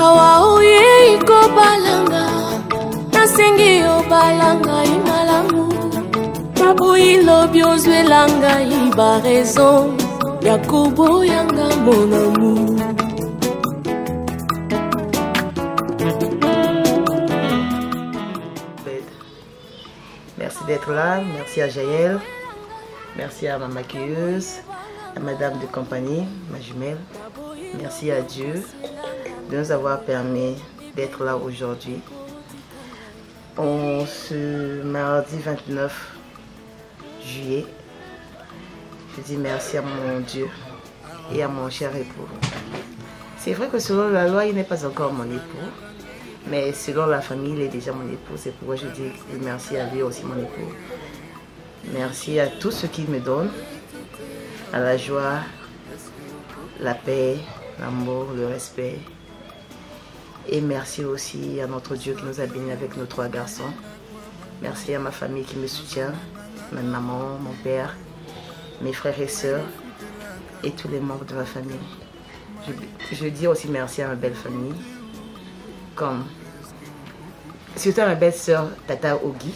awa oye iko balanga nasengi yo balanga imalamu baboyi lobi ozwelanga iba raison ya koboyanga mon amour. Merci d'être là, merci à Jaël, merci à ma maquilleuse, à ma dame de compagnie, ma jumelle. Merci à Dieu de nous avoir permis d'être là aujourd'hui. Ce mardi 29 juillet, je dis merci à mon Dieu et à mon cher époux. C'est vrai que selon la loi, il n'est pas encore mon époux, mais selon la famille, il est déjà mon époux. C'est pourquoi je dis merci à lui aussi, mon époux. Merci à tout ce qu'il me donne, à la joie, la paix, l'amour, le respect. Et merci aussi à notre Dieu qui nous a bénis avec nos 3 garçons. Merci à ma famille qui me soutient, ma maman, mon père, mes frères et sœurs et tous les membres de ma famille. Je dis aussi merci à ma belle famille, comme surtout à ma belle sœur Tata Ogi,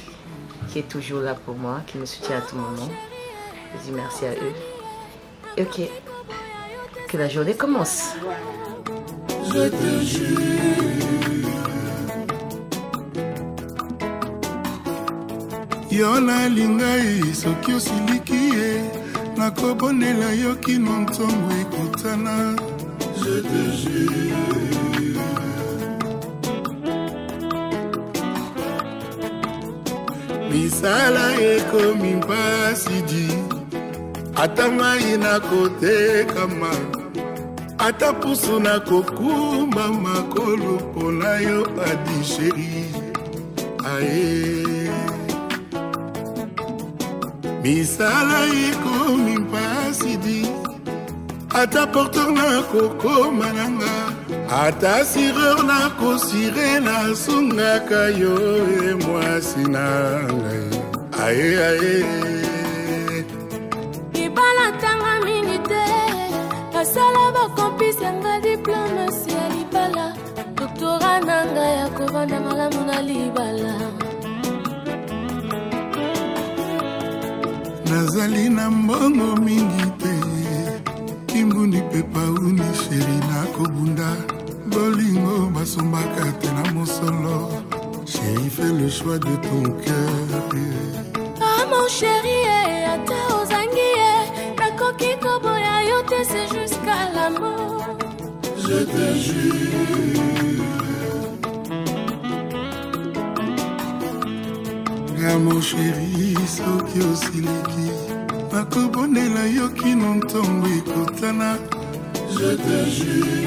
qui est toujours là pour moi, qui me soutient à tout moment. Je dis merci à eux. Et ok, que la journée commence. Je te jure, Yona lingai soki osiliki ye nakobonela yo kino ntongo ekutana. Je te jure, misala ekomi mpasi di ata mai na kote kama ata pusu na kokumba makolo mpona yo adi sheri aye misala ekomi mpasi di ata porteur na kokoma nanga ata sireur na kosire na sungaka yo e mwasi na ngai aye aye ibala tanga mingi te nasala bakompisi yanga diplome si ya libala doktora nanga ya kovanda malamu na libala nazali na mbongo mingi te kimbundi pe pauni sheri na kobunda bolingo basombaka te na mosolo chéri fais le choix de ton cœur. Ah mon chéri ata ozangi nakoki koboya yo te c'est jusqu'à la mort. Je te jure, ah mon chéri soki osiliki nakobonela yo kino ntongo ekutana. Je te jure,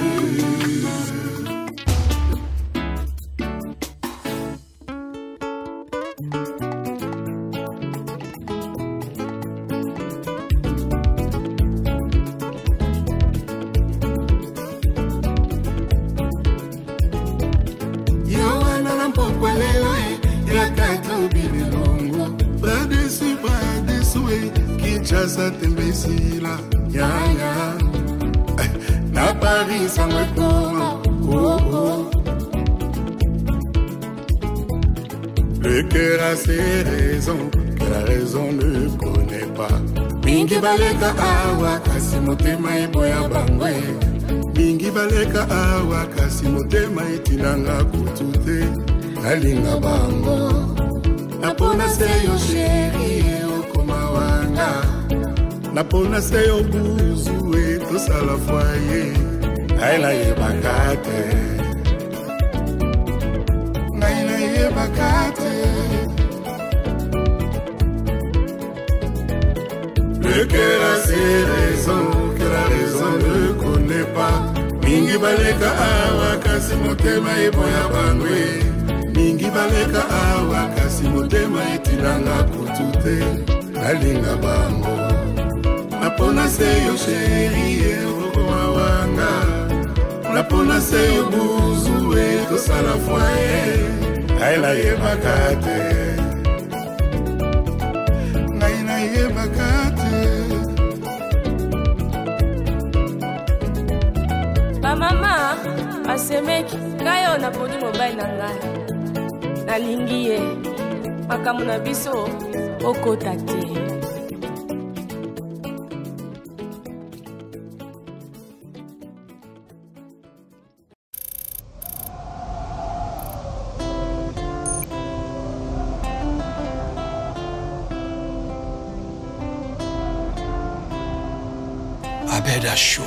Kinshasa tembesila yaya na Paris sama koma oh oh. Le cœur a ses raisons que la raison ne connaît pas. Mingi baleka awa kasi motema eboya bangwe. Mingi baleka awa kasi motema itinanga kutute nalinga bango. Napona seyo chéri napona seyo buzu etosala foye naila yebakate naila yebakate. Le cœur a ses raisons que la raison ne connaît pas. Mingi baleka awa kasi motema eboya bangwe. Mingi baleka awa kasi motema etinanga kutute nalinga bango. Napona seyo chéri wanga napona seyo buzu etosala foye naila yebakate naila yebakate. Ba mama asemeki ngai oyo naponi mobali na ngai nalingi ye makambo na biso okota te. Abeda Show.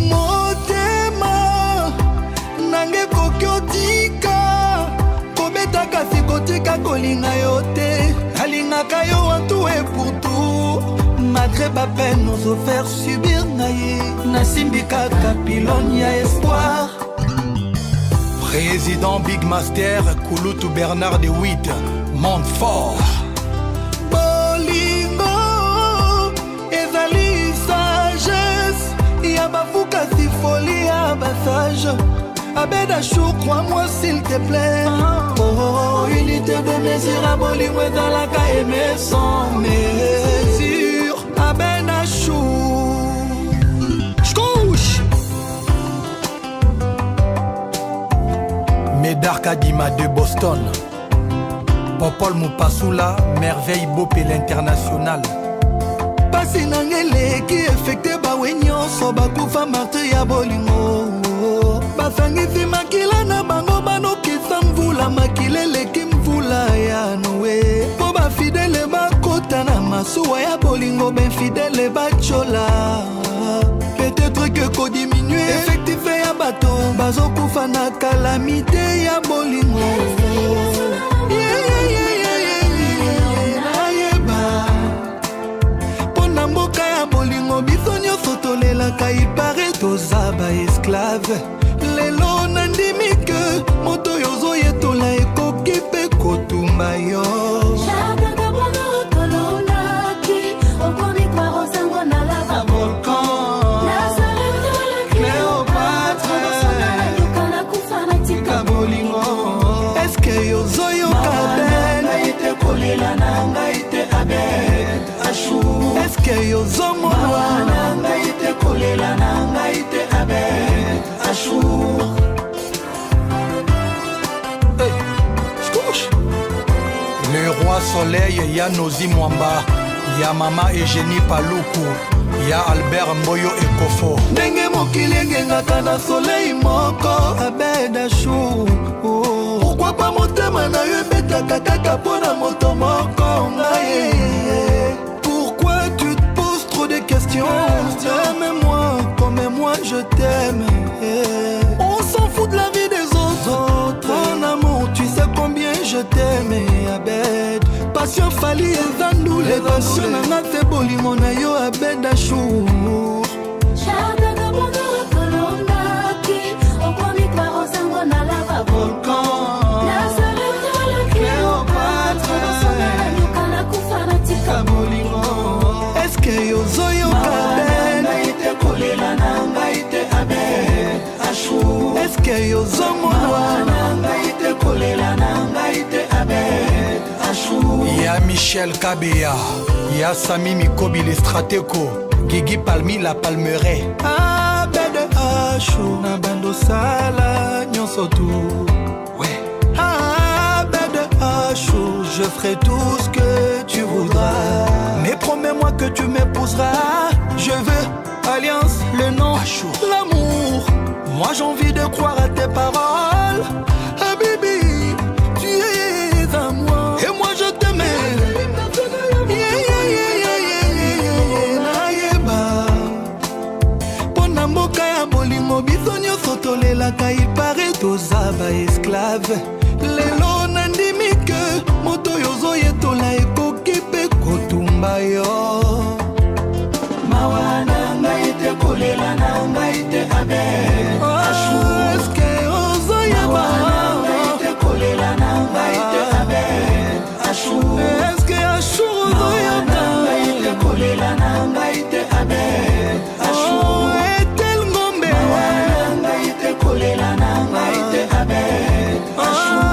Motema nange kokiotika kobeta kasi kotika kolinga yo te alingaka yo en tout et pour tout malgré ma peine nous offert subir naye nasimbi kaka pilone ya espoir. Président Big Master Kulutu Bernard de Witt Montfort. Kasi folie à passage. Abeda Show, crois-moi s'il te plaît. Oh, unité de mesure à Bolingo dans la caille, mais sans mesure. Abeda Show. J'couche. Médard Kadima de Boston. Popol Moupassoula, merveille Bopé l'international. Pasi nangele qui effecté bawe nyonso bakufa martyr ya bolingo basangisi makila na bango banokisa mvula makila eleki mvula ya noe po bafidele bakota na masuwa ya bolingo benfidele bachola peut-être que kodiminue effectif ya bato bazokufa na calamité ya bolingo. Mboka ya bolingo biso nyonso tolelaka ipare toza ba esclave lelo nandimi ke moto yozo yetola ekoki mpe kotumba yo. Eske yozoyoka bene kolela na ngai te Abed Ashou. Eske yozomona na ngai te kolela na ngai te Abed Ashou. Le roi soleil ya Nozi Mwamba, ya Mama Eugénie Paluku, ya Albert Mboyo Ekofo. Ndenge mokili engengaka na soleil moko Abed Ashou. Pourquoi pas motema na yo ebetaka kaka mpona moto moko ngai. Pourquoi tu te poses trop de questions? Aime-moi comme moi je t'aime. On s'en fout de la vie des autres. Mon amour, tu sais combien je t'aime Abed. Passion fali ezandu les passions nanga te bolingo na yo Abed Ashou. Eske yozoyoka bene kolela na ngai te Abed Ashou. Eske yozomona na ngai te kolela na ngai te Abed Ashou. Ya Michel Kabea, ya Sami Mikobi le Strateko, Guigui Palmi la Palmeraie. Abed Ashou na bando sala nyonso tu. Ouais. Abed Ashou, je ferai tout ce que tu voudras. Mais promets-moi que tu m'épouseras. Je veux alliance, le nom, l'amour. Moi j'ai envie de croire à tes paroles. Habibi, tu es à moi. Et moi je t'aimais. Pona mboka ya bolingo biso nyonso tolelaka ipare toza ba esclave. Lelo nandimi ke moto yozo yetola ekoki mpe kotumba yo. Mawa na ngai te kolela na ngai te Abed Ashou. Eske ozoyeba na ngai te kolela na ngai te Abed Ashou. Eske Ashou ozoyeba na ngai te kolela na ngai te Abed Ashou. Etel ngombe mawa na ngai te kolela na ngai te Abed Ashou.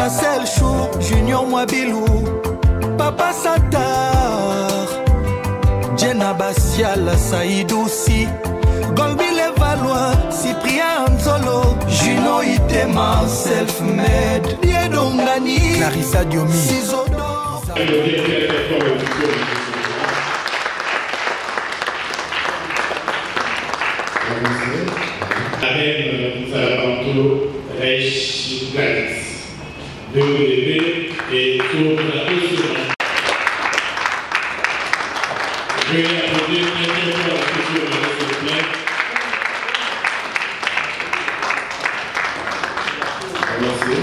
Marcel Chou, Junior Mwabilou, Papa Satar, Jenna Bassial, Saïdou Si, Golbi Levalois, Cyprien Anzolo, Juno Itema, Self-Made, Diedongani, Clarissa Diomi, Sisodo. Avec Salabanto, Reich Gladys, DODP et tout plateau suivant. Je vais applaudir très très fort la question de s'il vous plaît. Merci.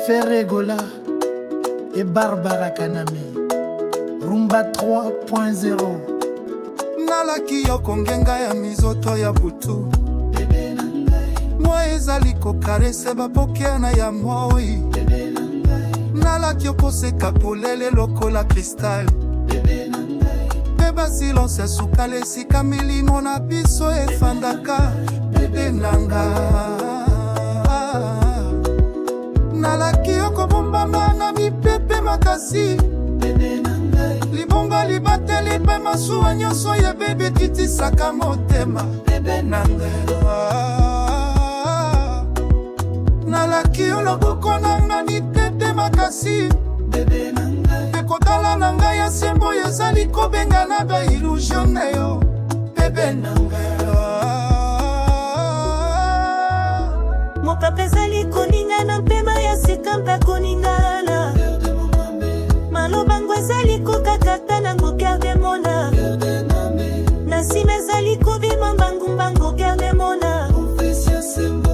Ferregola et Barbara Kanami, Rumba 3.0. Nalaki yo kongenga ya mizoto ya butu, mwa ezali kokarese bapokeana ya moi, nalaki okoseka polele lokola kristal, beba silence ya sukale esika milimo na biso efandaka, bebe nanga. Nalaki yo kobombama na mipepe makasi, libonga libateli pe masuwa nyonso ya bebe kitisaka motema, bebe nanga. Nalaki yo loboko nanga nitete makasi, bebe nanga. Ekotala nanga ya sembo ezali kobenga na ba illusion na yo, bebe nanga. Mopepe ezali koninga na mpema ya sika mpe koningana, malobango ezali kokakata nango garde mona, na nsima ezali kobima mbangumbango garde mona,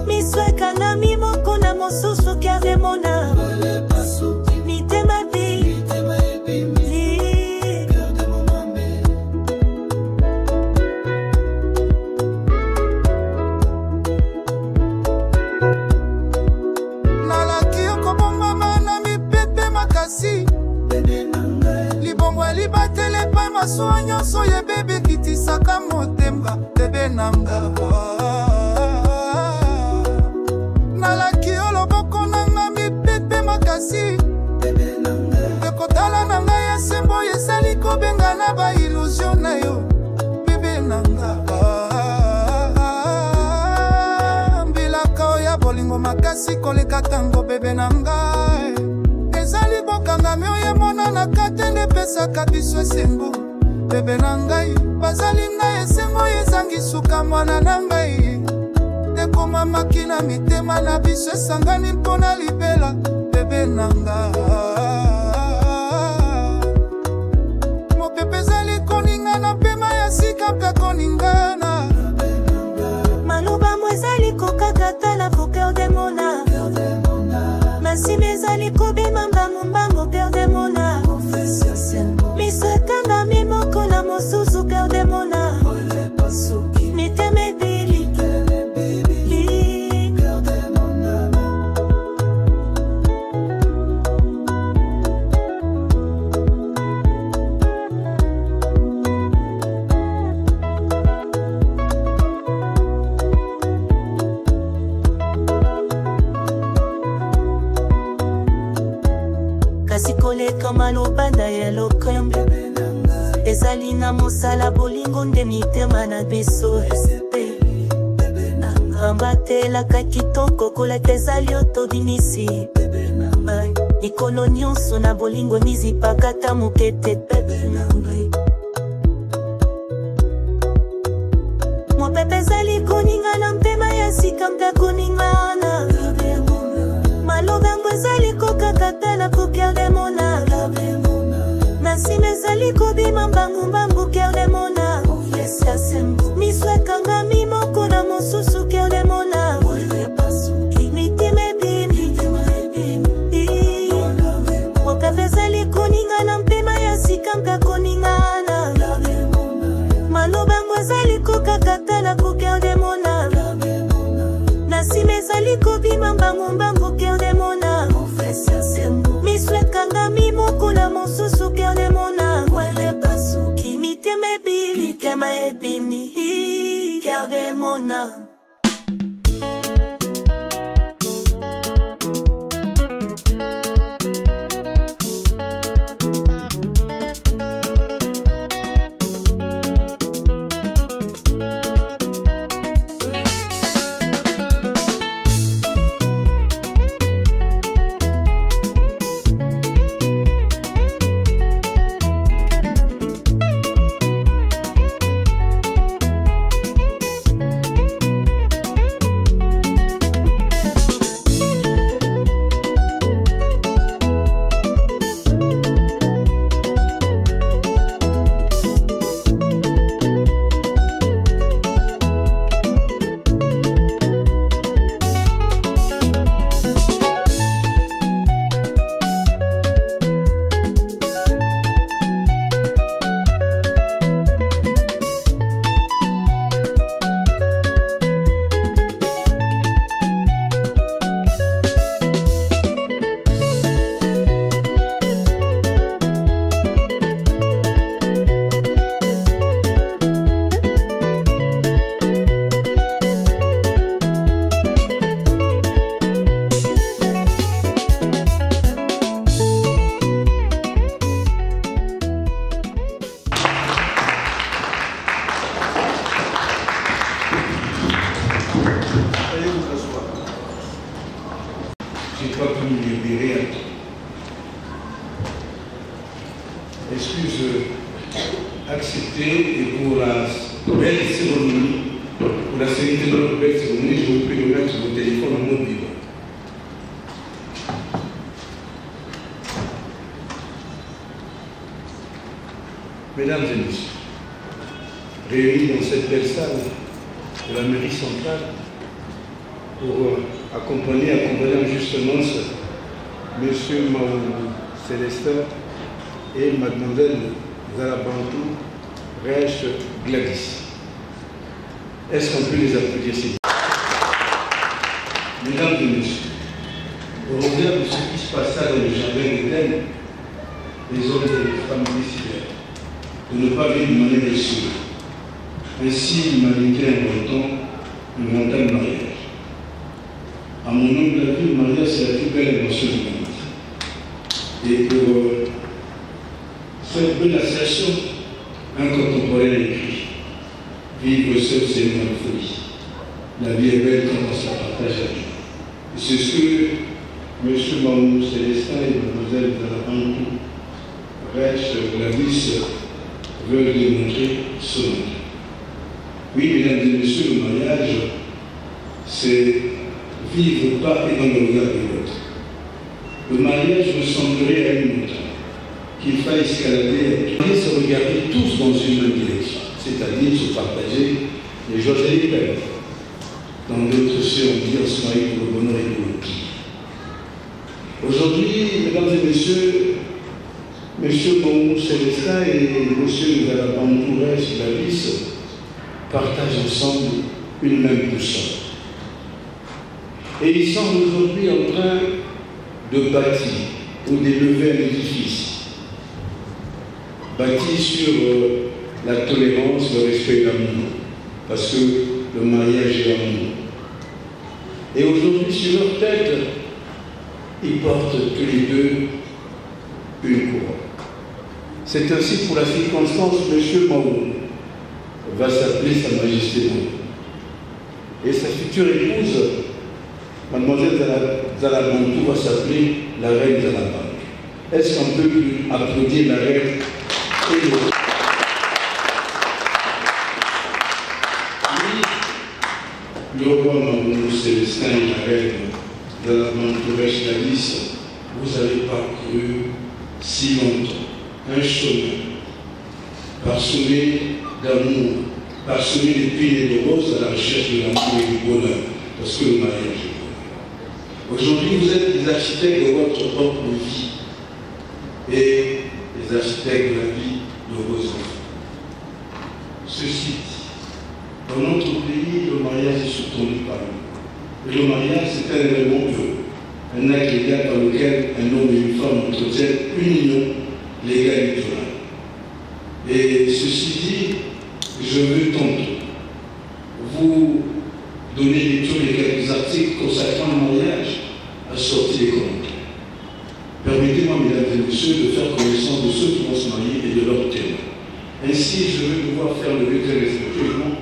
miso ekanga mimoko na mosusu garde mona, mitema bi libongo libatele pa masuwa nyonso ya bebe kitisaka motemba, bebe nanga. Nalaki yo loboko nanga mipepe makasi, ekotala nanga ya sembo ezali kobenga na ba illusion na yo, bebe nanga. Mbilaka oya bolingo makasi koleka tango, bebe nanga. Ezali bokangami oye mona na katende pesaka biso esengo, bebe na ngai. Bazali ngai esengo ezangi suka mwana na ngai, ekoma makina mitema na biso esangani mpona libela, bebe na ngai. Mopepe ezali koninga na pema ya sika mpe koningana, maloba mo ezali kokakata na coeur de mona, masime ezali kobima mbangumbango coeur de mona, miso ekanga mimoko na mosusu coeur de mona, mitema ebili kasi koleka malobanda ya lokrembe, ezali na mosala bolingo nde mitema na biso ambatelaka kitoko koleka ezali otobimisi, likolo nyonso na bolingo mizipakata mokete, mopepe ezali koninga na mpema ya sika mpe koningana, malobango ezali kokakata na coeur de mona, na nsima ezali kobima mbangumbango coeur de mona, miso ekanga mimoko na mosusu coeur de mona, mitema ebimi mopepe ezali koninga na mpema ya sika mpe koningana, malobango ezali kokakata na coeur de mona, na nsima ezali kobima mbangumbango coeur de mona, miso ekanga mimoko na mosusu coeur de mona, mitema ebili ebimi garde mon âme. Mesdames et messieurs, réunis dans cette belle salle de la mairie centrale pour accompagner en justement Monsieur Maoulou Célestin et Mademoiselle Zalabantou Rech Gladys. Est-ce qu'on peut les applaudir s'il vous plaît? Mesdames et messieurs, au regard de ce qui se passa dans le jardin d'Éden, les hommes et les femmes décidèrent de ne pas vivre de manière reçue. Ainsi, l'humanité inventa le mariage. À mon humble avis, le mariage, c'est la plus belle émotion du monde. Et pour cette belle assertion, un contemporain écrit: vivre seul, c'est une folie. La vie est belle quand on se partage à vie. Et c'est ce que M. Maoulou Célestin et Mlle Zalabantou Rech Gladys veulent démontrer ce matin. Oui, mesdames et messieurs, le mariage, c'est vivre par et dans le regard de l'autre. Le mariage ressemblerait à une montagne qu'il faille escalader et se regarder tous dans une même direction, c'est-à-dire se partager les joies et les peines. Dans d'autres cieux, on dit on se marie pour le bonheur et pour le pire. Aujourd'hui, mesdames et messieurs, M. Maoulou Célestin et M. Zalabantou Rech Gladys partagent ensemble une même boussole. Et ils sont aujourd'hui en train de bâtir ou d'élever un édifice bâti sur la tolérance, le respect et l'amour, parce que le mariage est l'amour. Et aujourd'hui, sur leur tête, ils portent tous les deux une couronne. C'est ainsi pour la circonstance, M. Maoulou va s'appeler Sa Majesté Maoulou. Et sa future épouse, Mademoiselle Zalabantou, va s'appeler la Reine Zalabantou. Est-ce qu'on peut plus applaudir la Reine et le... Oui, le roi Maoulou Célestin et la Reine Zalabantou Rech Gladys, vous avez parcouru si longtemps un chemin parsemé d'amour, parsemé d'épines et de roses à la recherche de l'amour et du bonheur, parce que le mariage est bonheur. Aujourd'hui, vous êtes des architectes de votre propre vie et des architectes de la vie de vos enfants. Ceci dit, dans notre pays, le mariage est soutenu par nous. Et le mariage, c'est un élément de un acte légal par lequel un homme et une femme entretiennent une union légale et durable. Et ceci dit, je veux tantôt vous donner lecture de quelques articles consacrant le mariage assortis des commentaires. Permettez-moi, mesdames et messieurs, de faire connaissance de ceux qui vont se marier et de leur thème. Ainsi, je vais pouvoir faire lever très respectueusement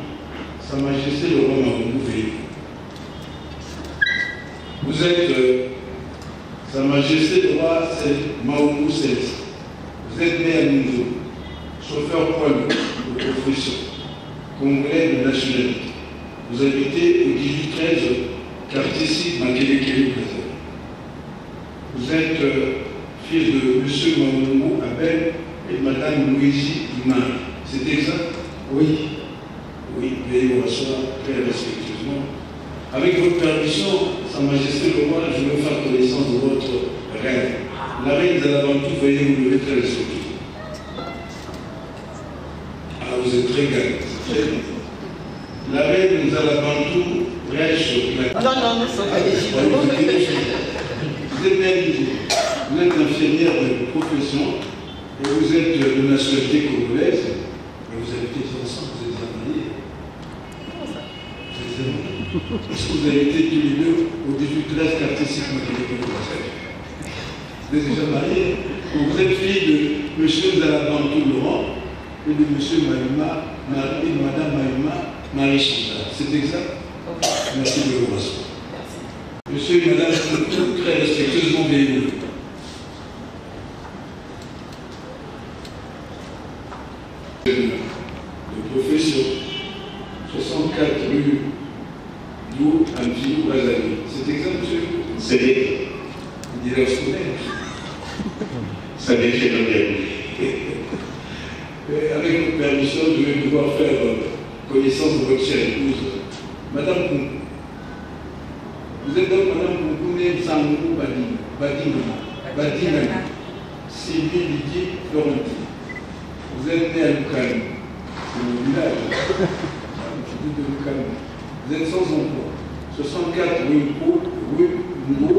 Sa Majesté le roi Maoumou Veillou. Vous êtes Sa Majesté le roi Maoumou Céleste. Vous êtes né à Nouveau, chauffeur poids lourd de profession, congolais de nationalité. Vous habitez au 18-13, quartier 6, Makelekele, Brazzaville. Vous êtes fils de M. Maoumou Abel et de Mme Louisie Imar. C'est exact? Oui. Oui, veuillez vous asseoir très respectueusement. Avec votre permission, Sa Majesté le roi, je veux faire connaissance de votre reine. La reine Zalabantou, veuillez vous lever très respectueusement. Ah, vous êtes très gagnant, c'est très bien. La reine Zalabantou rêche. Non, nous sommes pas des Chinois. Vous êtes médecin, vous êtes infirmière de profession et vous êtes de nationalité congolaise. Et vous habitez ensemble, vous êtes mariés. Est-ce que vous avez été tous les deux au 18-13 quartier 6 Makelekele? Vous êtes déjà mariés. Vous êtes fille de M. Zalabantou Laurent et de M. Maïma, et de Mme Maïma Marie Chantal. C'est exact? Merci de vous rassurer. Monsieur et Madame, très respectueusement bénis. De profession, 64 rue d'Où, Amphilou, Brazzaville. C'est exact, monsieur? C'est bien. Il dirait au scolaire. Ça vient chez nous. Avec votre permission, je vais pouvoir faire connaissance de votre chère épouse, Madame Koum. Vous êtes donc Madame Koumouné Sangou Badina, Sylvie Lydie Florentine. Vous êtes né à Lucane, c'est le village, de Lucane. Vous êtes sans emploi. 64 rue Ngo,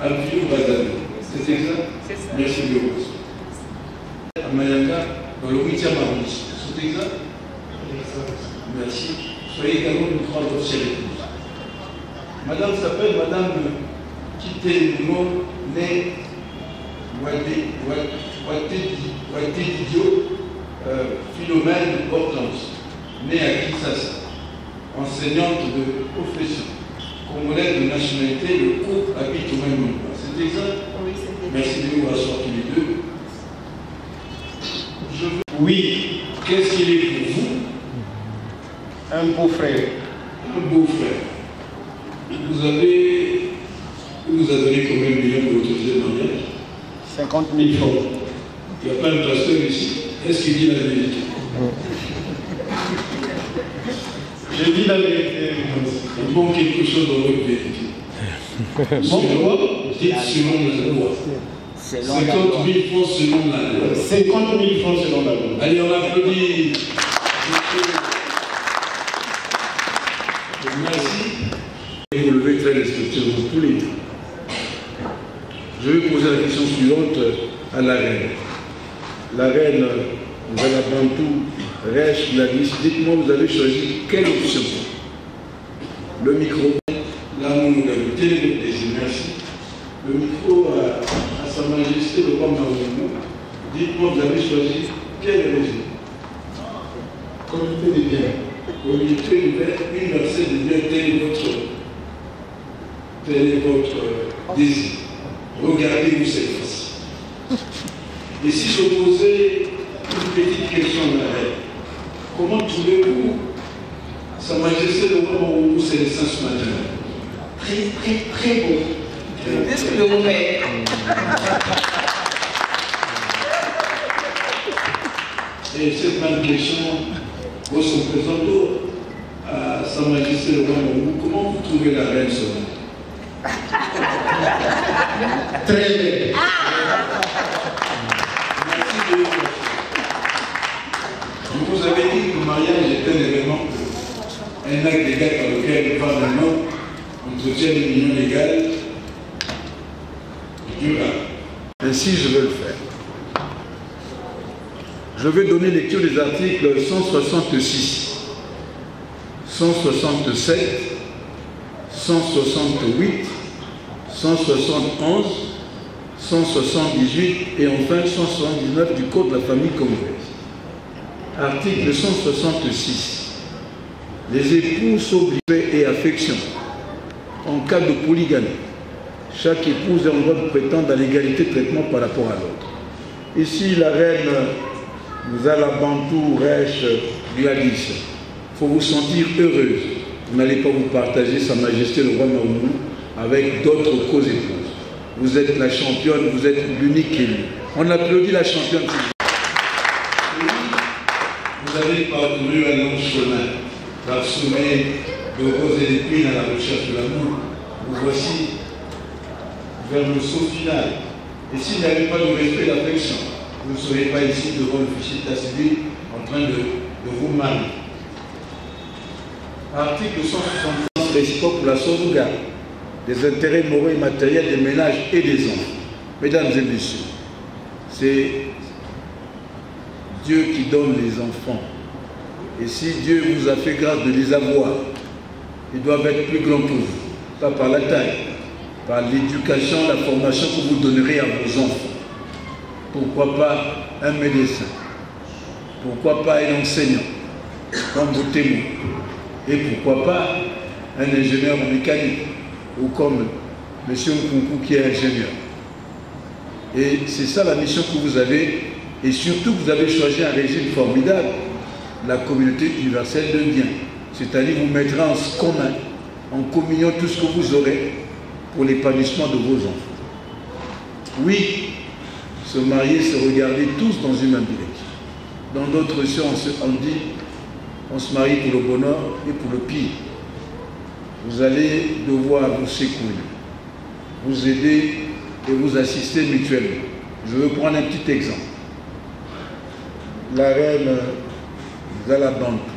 Amphilou, Brazzaville. C'est exact? C'est ça. Merci de vous. À Mayanga, dans le 8e arrondissement. C'est exact? Merci. Soyez également une grande votre chère épouse. Madame s'appelle Madame Kitelumo Né Watedidio Philomène Hortense, née à Kinshasa, enseignante de profession, congolaise de nationalité, le couple habite au même endroit. C'est exact? Oui, c'est exact. Merci de nous rasseoir tous les deux. Oui, qu'est-ce qu'il est pour vous? Un beau-frère. Un beau-frère. Vous nous a donné combien de millions pour autoriser le mariage? 50 000 francs. Il y a plein de pasteurs ici. Est-ce qu'il dit la vérité? Je dis la vérité. Il manque quelque chose dans votre vérité. Selon, dites selon la loi. 50 000 francs selon la loi. 50 000 francs selon la loi. Allez, on applaudit. Merci. Et vous levez très respectueusement tous les deux. Je vais poser la question suivante à la reine. La reine Zalabantou Rech Gladys, dites-moi, vous avez choisi quelle option? Le micro. L'amour de la télé, merci. Le micro à Sa Majesté le roi Maoumou. Dites-moi, vous avez choisi quelle région? Communauté des biens. Communauté universelle des biens, tel est votre désir. Regardez-vous cette fois-ci. Et si je posais une petite question à la reine, comment trouvez-vous Sa Majesté le roi Maoumou Célestin ce matin? Très beau. Qu'est-ce que vous faites? Et cette même question vaut son présent à Sa Majesté le roi Maoumou. Comment vous trouvez la reine ce matin? Très bien. Merci de vous avez dit que le mariage est un événement, un acte légal par lequel le Parlement entretient une union légale durable. Ainsi, je veux le faire. Je vais donner lecture des articles 166, 167, 168, 171, 178 et enfin 179 du Code de la famille congolaise. Article 166. Les époux sont obligés et affection. En cas de polygamie, chaque épouse a le droit de prétendre à l'égalité de traitement par rapport à l'autre. Ici, la reine Nzala-Bantu Reche Gladys, il faut vous sentir heureuse. Vous n'allez pas vous partager Sa Majesté le roi Maoumou avec d'autres co-épouses. Vous êtes la championne, vous êtes l'unique élue. On applaudit la championne. Vous avez parcouru un long chemin, parsemé de roses et d'épines à la recherche de l'amour. Vous voici vers le saut final. Et s'il n'y avait pas de respect et d'affection, vous ne seriez pas ici devant l'officier d'état civil en train de vous marier. Article 165 réciproque pour la sauvegarde des intérêts moraux et matériels des ménages et des enfants. Mesdames et messieurs, c'est Dieu qui donne les enfants. Et si Dieu vous a fait grâce de les avoir, ils doivent être plus grands que vous. Pas par la taille, par l'éducation, la formation que vous donnerez à vos enfants. Pourquoi pas un médecin? Pourquoi pas un enseignant comme vos témoins? Et pourquoi pas un ingénieur en mécanique ou comme M. Nkunku qui est ingénieur. Et c'est ça la mission que vous avez. Et surtout, vous avez choisi un régime formidable, la communauté universelle de biens. C'est-à-dire vous mettrez en commun, en communion tout ce que vous aurez pour l'épanouissement de vos enfants. Oui, se marier, se regarder tous dans une même direction. Dans d'autres sciences, on dit, on se marie pour le bonheur et pour le pire. Vous allez devoir vous secouer, vous aider et vous assister mutuellement. Je veux prendre un petit exemple. La reine Nzala-Bantu,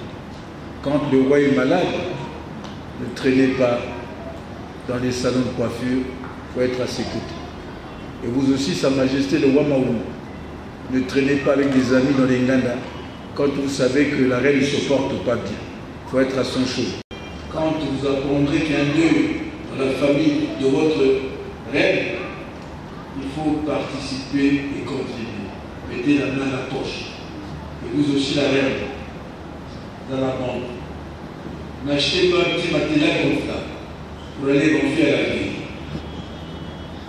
quand le roi est malade, ne traînez pas dans les salons de coiffure, il faut être à ses côtés. Et vous aussi, Sa Majesté le roi Maoumou, ne traînez pas avec des amis dans les Nganda quand vous savez que la reine ne se porte pas bien. Il faut être à son chevet. Quand vous apprendrez qu'il y a un deuil dans la famille de votre reine, il faut participer et contribuer. Mettez la main à la poche. Et vous aussi, la reine, dans la bande. N'achetez pas un petit matériel gonflable pour aller gonfler à la grille.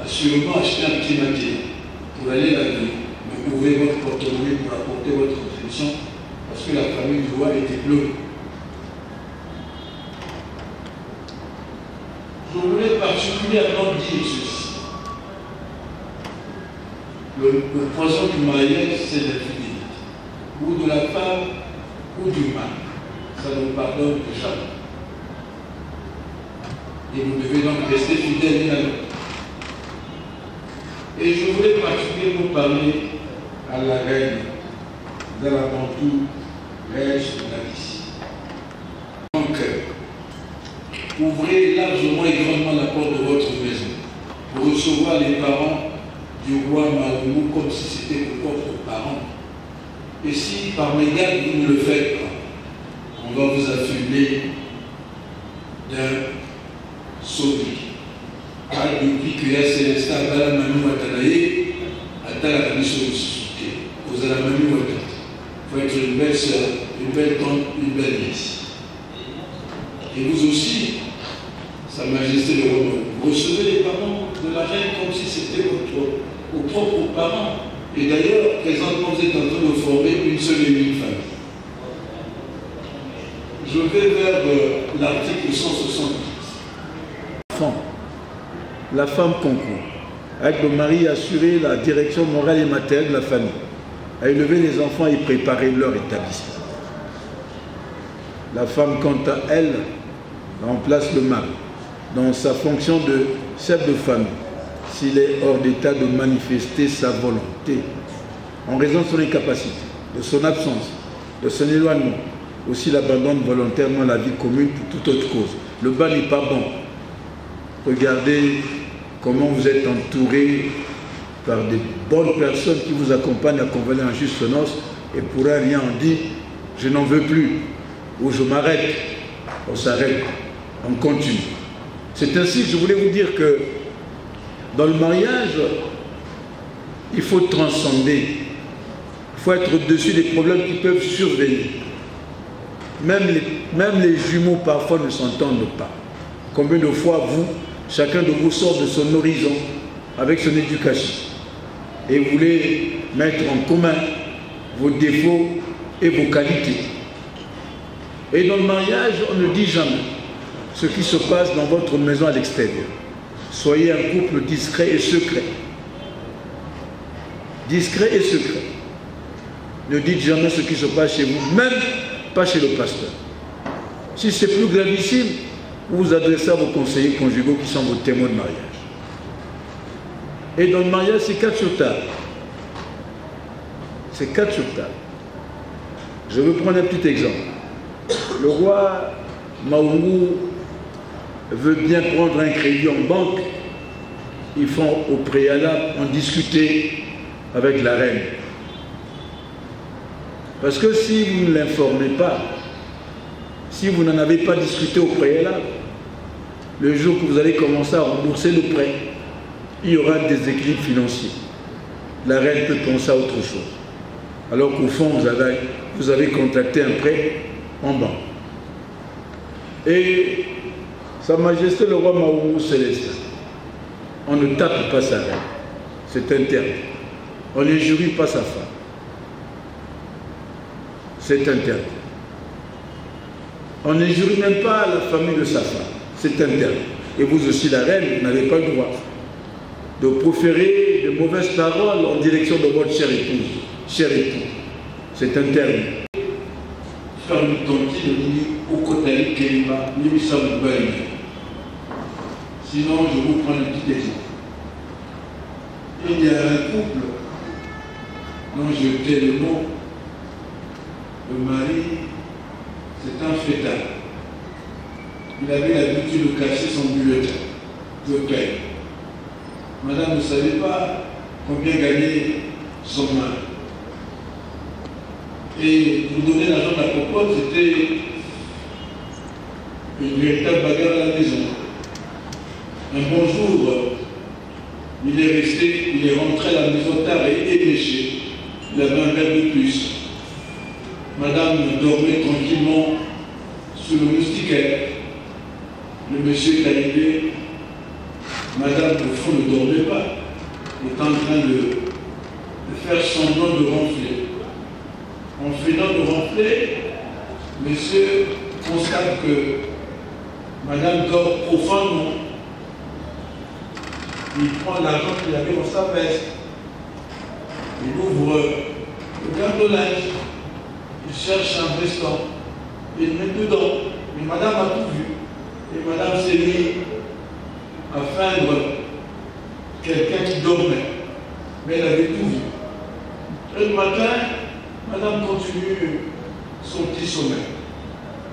Assurément, achetez un petit matériel pour aller à la grille. Mais ouvrez votre porte-monnaie pour apporter votre contribution parce que la famille du roi était bleue. Je voulais particulièrement dire ceci. Le poison du mariage, c'est l'infidélité. Ou de la femme, ou du mari. Ça nous pardonne jamais. Et vous devez donc rester fidèles à l'autre. Et je voulais particulièrement parler à la reine Nzala-Bantu Reche Gladys. Donc, ouvrez largement et grandement la porte de votre maison pour recevoir les parents du roi Maoumou comme si c'était vos propres parents. Et si par mégarde vous ne le faites pas, on va vous affubler d'un sauvage. Depuis que ya Célestin Bala Manu Watanaye, Atala Kamiso Moussouké, vous allez Manu Watanaye. Il faut être une belle sœur, une belle tante, une belle nièce. Et vous aussi, Sa Majesté le roi, vous recevez les parents de la reine comme si c'était vos propres parents. Et d'ailleurs, présentement, vous êtes en train de former une seule et unique famille. Je vais vers l'article 170. La femme concourt, avec le mari, assurer la direction morale et matérielle de la famille, à élever les enfants et préparer leur établissement. La femme, quant à elle, remplace le mari dans sa fonction de chef de famille, s'il est hors d'état de manifester sa volonté, en raison de son incapacité, de son absence, de son éloignement, aussi il abandonne volontairement la vie commune pour toute autre cause. Le bas n'est pas bon. Regardez comment vous êtes entouré par des bonnes personnes qui vous accompagnent à convenir en juste noces et pour un rien on dit je n'en veux plus, ou je m'arrête, on s'arrête, on continue. C'est ainsi que je voulais vous dire que dans le mariage, il faut transcender, il faut être au-dessus des problèmes qui peuvent survenir. Même les jumeaux parfois ne s'entendent pas. Combien de fois chacun de vous sort de son horizon avec son éducation et voulez mettre en commun vos défauts et vos qualités. Et dans le mariage, on ne dit jamais ce qui se passe dans votre maison à l'extérieur. Soyez un couple discret et secret. Discret et secret. Ne dites jamais ce qui se passe chez vous, même pas chez le pasteur. Si c'est plus gravissime, vous vous adressez à vos conseillers conjugaux qui sont vos témoins de mariage. Et dans le mariage, c'est 4 sur table. C'est 4 sur table. Je veux prendre un petit exemple. Le roi Maungu veut bien prendre un crédit en banque. Ils font au préalable en discuter avec la reine. Parce que si vous ne l'informez pas, si vous n'en avez pas discuté au préalable, le jour que vous allez commencer à rembourser le prêt, il y aura un déséquilibre financier. La reine peut penser à autre chose. Alors qu'au fond, vous avez contracté un prêt en banque. Et Sa Majesté le roi Maungu Célestin, on ne tape pas sa reine. C'est interdit. On n'injurie pas sa femme. C'est interdit. On n'injurie même pas la famille de sa femme. C'est interdit. Et vous aussi, la reine, n'avez pas le droit de proférer de mauvaises paroles en direction de votre chère épouse. Chère épouse. C'est interdit. Faire le tonti de l'uni au côté Kéima, Nimisa Moubaï. Sinon, je vous prends un petit exemple. Il y a un couple dont je tais le nom. Le mari, c'est un fêtard. Il avait l'habitude de cacher son bulletin de paie. Madame ne savait pas combien gagnait son mari. Et pour donner l'argent de la popote, c'était une véritable bagarre à la maison. Un bon jour, il est rentré à la maison tard et éméché. Il avait un verre de plus. Madame dormait tranquillement sous le moustiquaire. Le monsieur est arrivé. Madame, au fond, ne dormait pas. Il est en train de faire semblant de ronfler. En faisant de ronfler, monsieur constate que madame dort profondément. Il prend l'argent qu'il avait dans sa veste. Il ouvre le garde-linge. Il cherche un veston. Il le met dedans. Mais madame a tout vu. Et madame s'est mise à feindre quelqu'un qui dormait. Mais elle avait tout vu. Et le matin, madame continue son petit sommeil.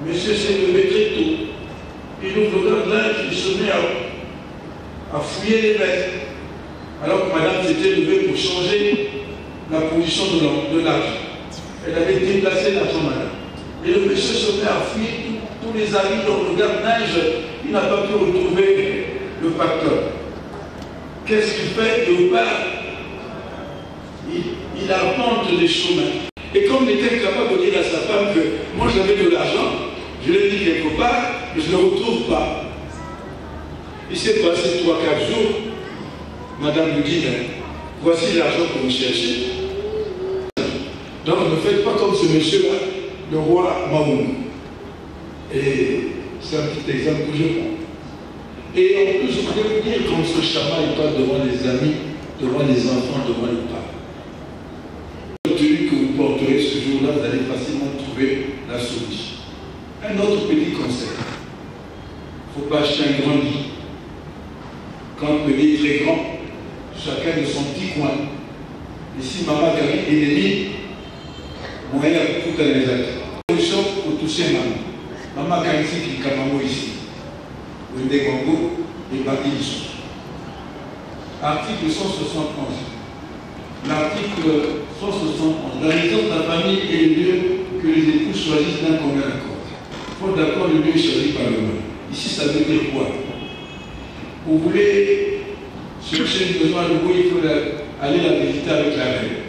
Monsieur s'est levé très tôt. Il ouvre le garde-linge, il se met à fouiller les vestes. Alors que madame s'était levée pour changer la position de l'argent. Elle avait déplacé l'argent, madame. Et le monsieur se met à fouiller tous les habits dans le garde-linge. Il n'a pas pu retrouver le facteur. Qu'est-ce qu'il fait? Il part. Il arpente les chemins. Et comme il était capable de dire à sa femme que moi j'avais de l'argent, je l'ai mis quelque part, mais je ne le retrouve pas. Il s'est passé 3-4 jours. Madame lui dit, voici l'argent que vous cherchez. Donc ne faites pas comme ce monsieur-là, le roi Maungu. Et c'est un petit exemple que je prends. Et en plus, je voudrais vous dire qu'on se chamaille pas devant les amis, devant les enfants, devant les parents. Compte tenu que vous porterez ce jour-là, vous allez facilement trouver la solution. Un autre petit conseil. Il ne faut pas acheter un grand lit. Quand le lit est très grand, chacun de son petit coin. Et si maman Gary est l'ennemi, moyen pour tout les actes. Solution pour toucher maman. Maman Gary qui est Kamamo ici. Le Ndegongo et Badilis. Article 171. l'article 171, la résidence de la famille est le lieu que les époux choisissent d'un commun accord. Faute d'accord, le lieu est choisi par le maire. Ici, ça veut dire quoi? Vous voulez chercher une maison à Lougo, il faut aller la visiter avec la reine.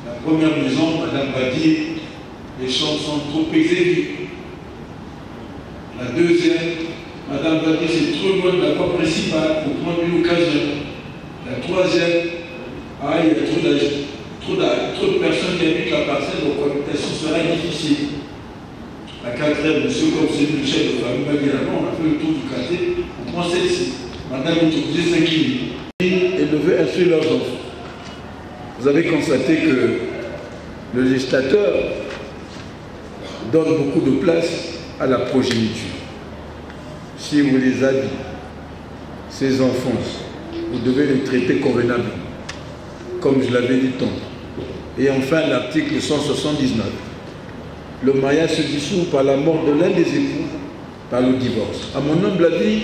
La première maison, Madame va dire, les chambres sont trop exiguës. La deuxième, Madame va dire, c'est trop loin de la voie principale pour prendre une occasion. La troisième, il y a trop de personnes qui habitent la parcelle, donc l'habitation sera difficile. La quatrième, monsieur, comme c'est le chef de famille, va dire, on a fait le tour du quartier, on prend celle-ci. Madame, vous utilisez 5 lignes. Et devait instruire leurs enfants. Vous avez constaté que le législateur donne beaucoup de place à la progéniture. Si vous les habillez, ces enfants, vous devez les traiter convenablement, comme je l'avais dit tantôt. Et enfin, l'article 179. Le mariage se dissout par la mort de l'un des époux, par le divorce. À mon humble avis,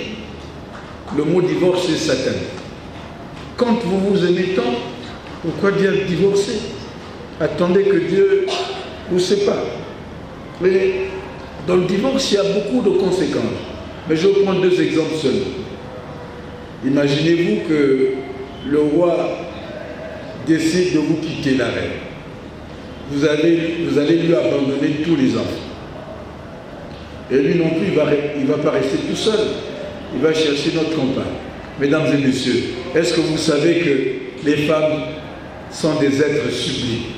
le mot divorce est satanique. Quand vous vous aimez tant, pourquoi dire divorcer? Attendez que Dieu vous sépare. Mais dans le divorce, il y a beaucoup de conséquences. Mais je vais prendre 2 exemples seulement. Imaginez-vous que le roi décide de vous quitter la reine. Vous allez lui abandonner tous les enfants. Et lui non plus, il ne va pas rester tout seul. Il va chercher notre compagne. Mesdames et messieurs, est-ce que vous savez que les femmes sont des êtres sublimes,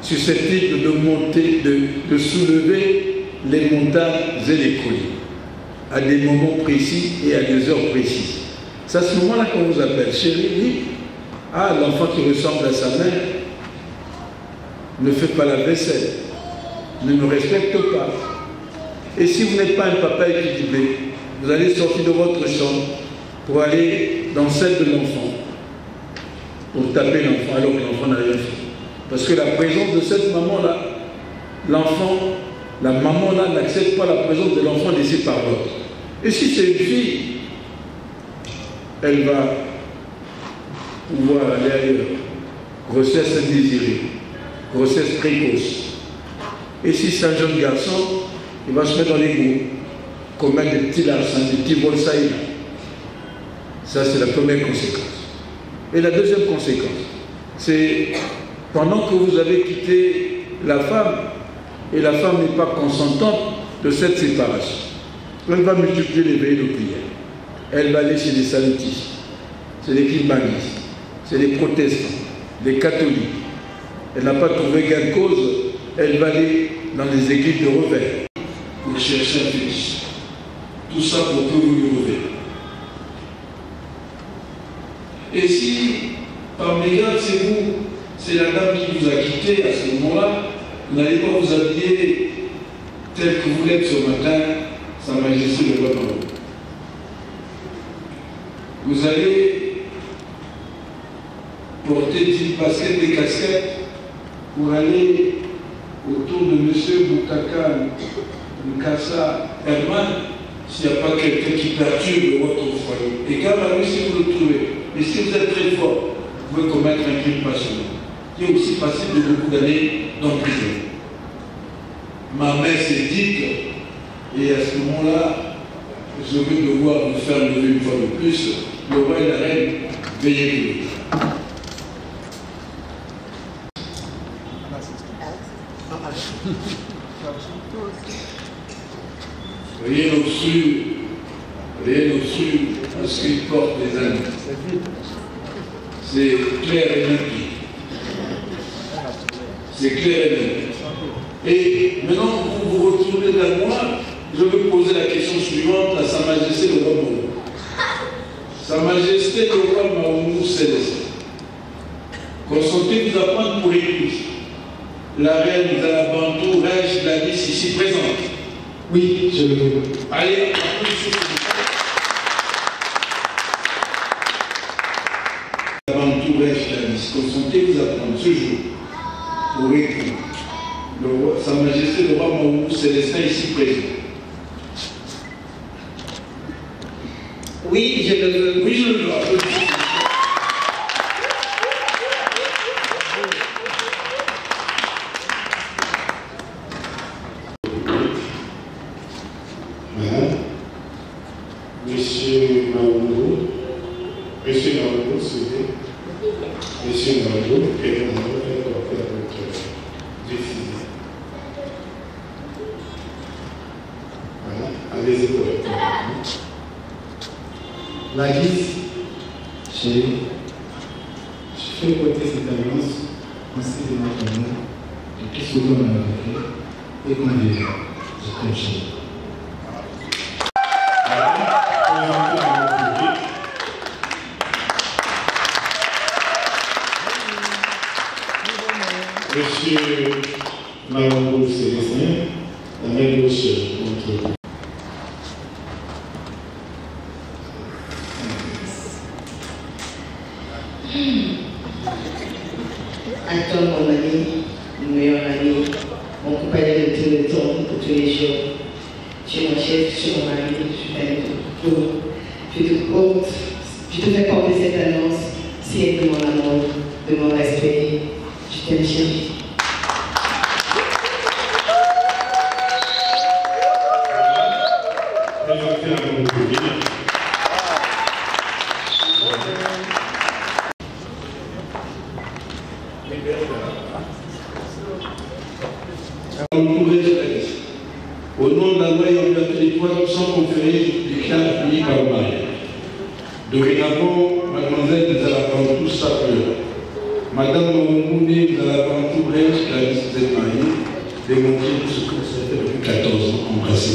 susceptibles de monter, de soulever les montagnes et les collines, à des moments précis et à des heures précises. C'est à ce moment-là qu'on vous appelle chérie, oui. Ah, l'enfant qui ressemble à sa mère ne fait pas la vaisselle, ne me respecte pas. Et si vous n'êtes pas un papa équilibré, vous allez sortir de votre chambre pour aller dans celle de l'enfant, pour taper l'enfant alors que l'enfant n'a rien fait. Parce que la présence de cette maman-là, l'enfant, la maman-là n'accepte pas la présence de l'enfant laissé par l'autre. Et si c'est une fille, elle va pouvoir aller ailleurs. Grossesse indésirée, grossesse précoce. Et si c'est un jeune garçon, il va se mettre dans les groupes, commettre des petits larcins, des petits vols ça et là. Ça, c'est la première conséquence. Et la deuxième conséquence, c'est pendant que vous avez quitté la femme, et la femme n'est pas consentante de cette séparation, elle va multiplier les veillées de prière. Elle va aller chez les salutistes, c'est les climanistes, c'est les protestants, les catholiques. Elle n'a pas trouvé gain de cause, elle va aller dans les églises de revers pour chercher un fétiche. Tout ça pour que vous lui reverrez. Et si, par mégarde, c'est vous, c'est la dame qui vous a quitté à ce moment-là, vous n'allez pas vous habiller tel que vous l'êtes ce matin, Sa Majesté le roi Maroc. Vous allez porter des baskets, des casquettes pour aller autour de M. Boukaka Nkassa Herman, s'il n'y a pas quelqu'un qui perturbe votre foyer. Et garde à lui si vous le trouvez. Et si vous êtes très fort, vous pouvez commettre un crime passionnel, qui est aussi passible de beaucoup d'années dans prison. Ma mère s'est dite, et à ce moment-là, je vais devoir vous faire lever une fois de plus, le roi et la reine, veillez de lui. Rien au-dessus de ce qu'il porte les amis. C'est clair et net. C'est clair et net. Et maintenant, vous vous retournez vers moi, je vais poser la question suivante à Sa Majesté le roi Maroumou. Sa Majesté le roi Maroumou Céleste, consentez-vous à prendre pour épouse la reine de la Bantou, Raj Gladys, ici présente? Oui, je le veux. Allez, la Bantou, Raj Gladys, consentez-vous à prendre ce jour pour épouse Sa Majesté le roi Maroumou Célestin, ici présent? Oui, je le veux. Oui, je le veux. Monsieur Naruto, suivez. Monsieur Naruto, quel est votre décision? Voilà, allez-y pour le temps. La guise, chérie, je fais porter cette alliance en ces notre amour, et tout ce qu'on a vécu, et qu'on a déjà, je t'aime chérie. Monsieur Malambo Célestin, la main gauche contre vous. Attends mon ami, mon meilleur ami, mon compagnon de tout le temps, de tous les jours. Tu es mon chef, tu es mon mari, je t'aime tout. Je te porte, je te fais porter cette annonce, signe de mon amour, de mon respect. Je t'aime chérie. Au nom de la loi et en vertu des droits qui sont conférés, je déclare fini par le mariage. Dorénavant, mademoiselle de Zalabantou s'appelle Madame Moumouni de Zalabantou Blaise, qui a décidé de marier, démontrer tout ce que ça fait depuis 14 ans, embrassé.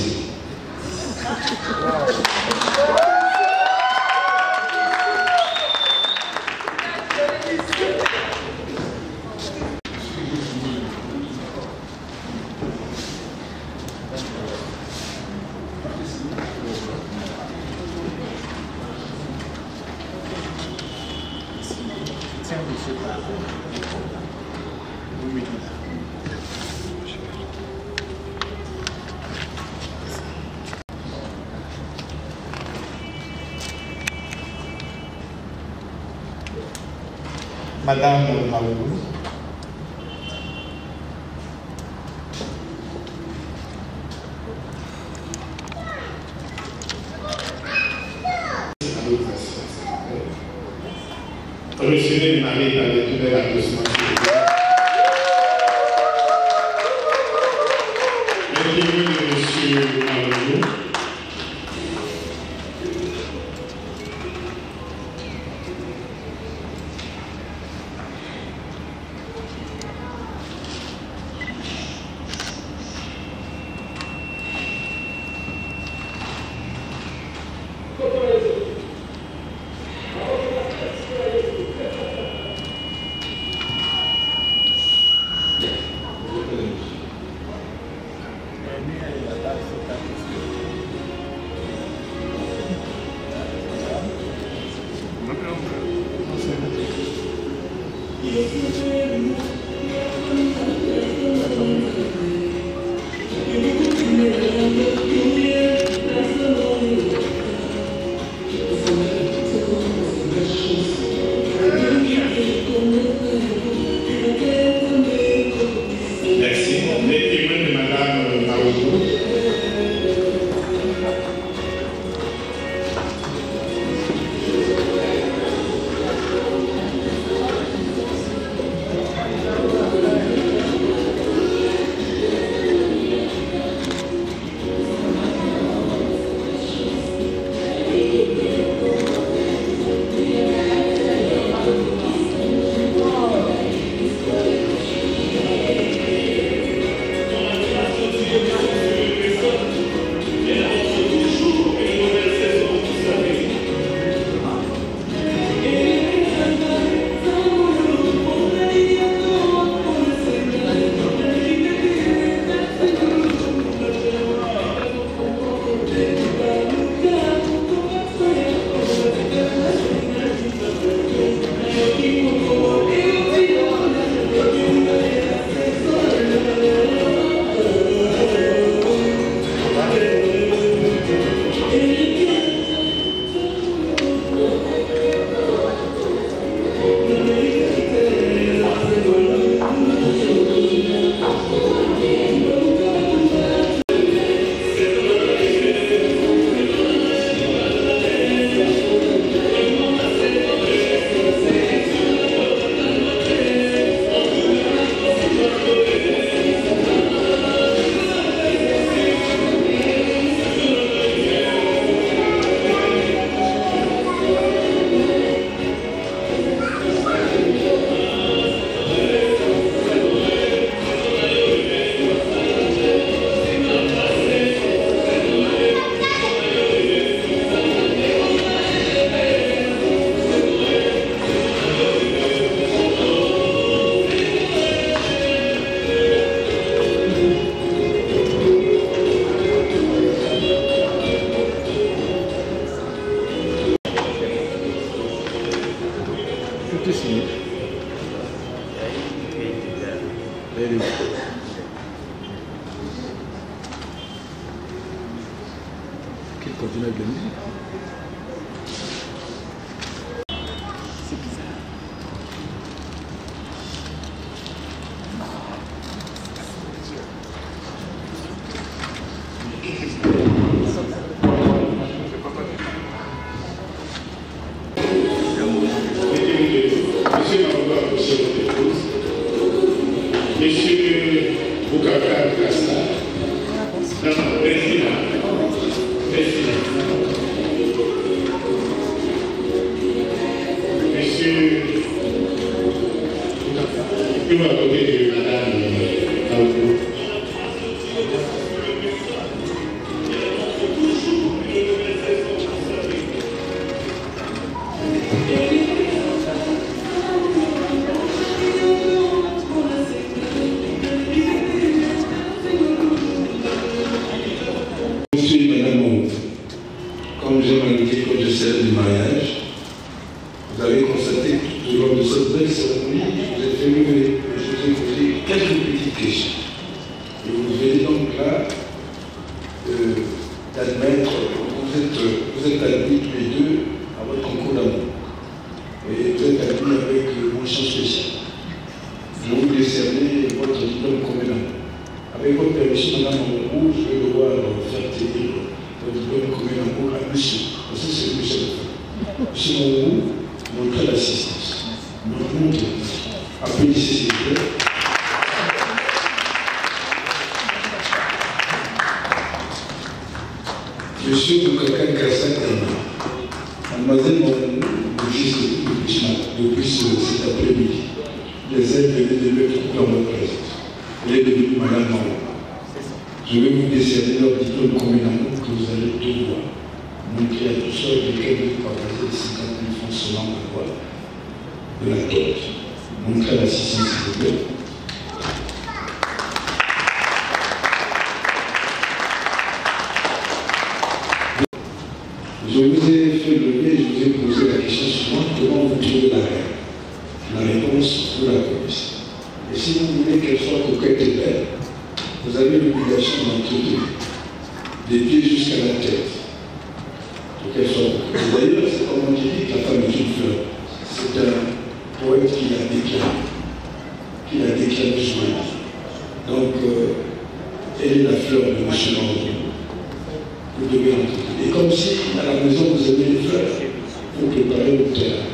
Madame Maoulou. Monsieur le mari dans les tout de l'applaudissement. Monsieur Maoulou. qu'il continue avec la musique. C'est bizarre. Monsieur Boukakar Kassa, Monsieur, il va côté de madame Aoudou. Comme j'ai indiqué quand je célèbre du mariage, vous avez constaté tout au long de cette belle cérémonie, vous êtes venu et je vous ai posé quelques petites questions. Et vous venez donc là d'admettre que vous êtes admis tous les deux à votre concours d'amour. Et vous êtes admis avec mention spéciale. Je vais vous décerner votre diplôme commun d'amour. Avec votre permission, madame Aoudou, je vais devoir faire tenir votre diplôme commun d'amour à monsieur. Parce que c'est monsieur de femme. Monsieur Aoudou, montrez l'assistance. Montrez. Applaudissez s'il vous plaît. Monsieur Boukakar Kassa, mademoiselle Aoudou, depuis cet après-midi, les ailes venaient de l'être dans votre présence. Elle est devenue madame Aoudou. Je vais vous décerner leur diplôme commun d'amour que vous allez devoir montrer à tous ceux avec lesquels vous partagez les 50 000 francs selon la loi de la dot. Montrez l'assistance s'il vous plaît. Je vous ai fait lever, je vous ai posé la question suivante, comment vous trouvez la règle? La réponse, vous la connaissez. Et si vous voulez qu'elle soit coquette et belle, vous avez l'obligation d'entretenir des pieds jusqu'à la tête pour qu'elle soit coquette. D'ailleurs, c'est comme on dit que la femme est une fleur. C'est un poète qui l'a déclaré sur la vie. Donc, elle est la fleur de M. Aoudou. Vous devez l'entretenir. Et comme si à la maison vous avez des fleurs, vous préparez au terrain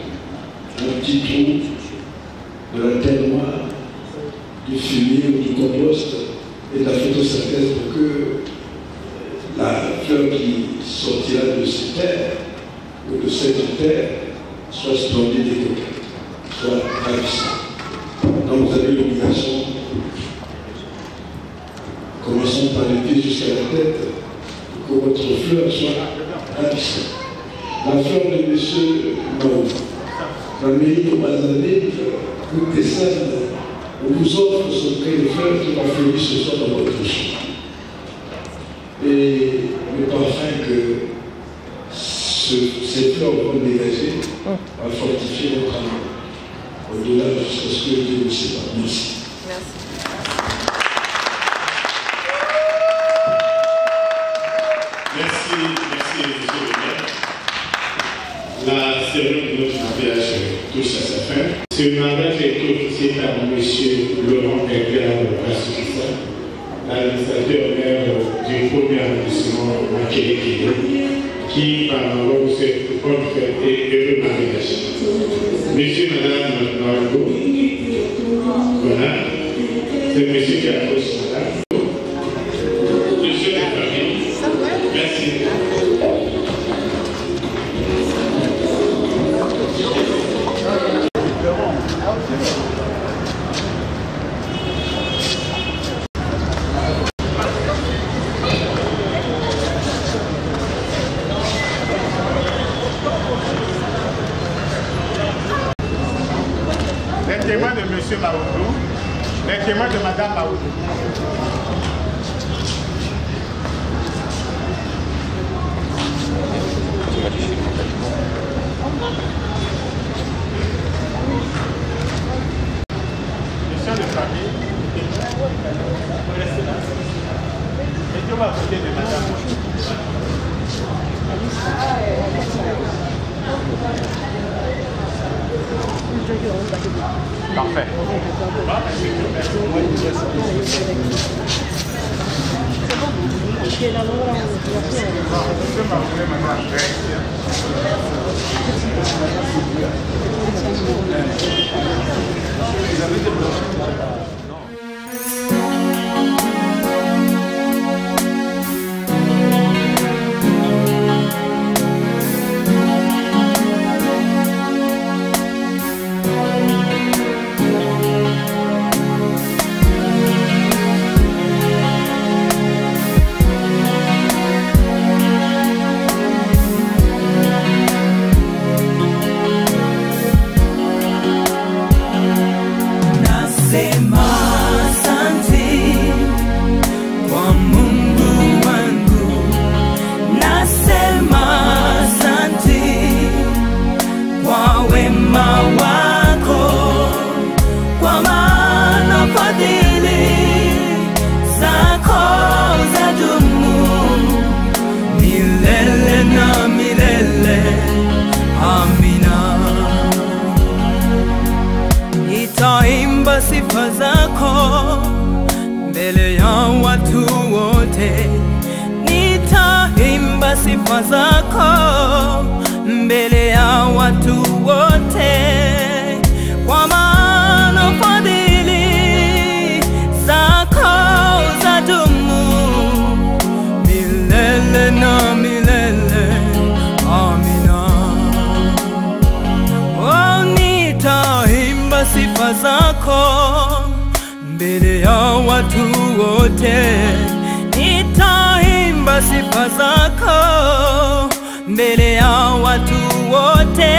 un petit trou de la terre noire, du fumier ou du compost et de la photosynthèse pour que la fleur qui sortira de cette terre ou de cette terre soit splendide et coquette, soit ravissante. Donc vous avez l'obligation, commençons par les pieds jusqu'à la tête, pour que votre fleur soit ravissante. La fleur de M. Aoudou, la mairie de Bazadé, vous décerne, on vous offre ce bouquet de fleurs qui va fleurir ce soir dans votre champ. Et le parfum que ces fleurs vont dégager va fortifier votre amour. Au-delà jusqu'à ce que Dieu vous sépare. Merci. Merci, monsieur le maire. La cérémonie de notre mariage touche à sa fin. Ce mariage est officié par M. Laurent Edgar Assouissa, l'administrateur maire du premier arrondissement Makelekele, qui par la loi vous souhaite bonne fête et heureux mariage. Monsieur, madame Aoudou, voilà, c'est monsieur qui approche madame. Monsieur de famille, merci. Les témoins de M. Aoudou, les témoins de Mme Aoudou. Mission de famille, vous restez là. Et on va voter de Mme Aoudou. Parfait. Sifa zako mbele ya watu wote, nitaimba sifa zako mbele ya watu wote, kwa maana fadhili zako zadumu milele na milele. Amina. Oh, nitaimba sifa zako mbele ya watu wote, nitaimba sifa zako mbele ya watu wote,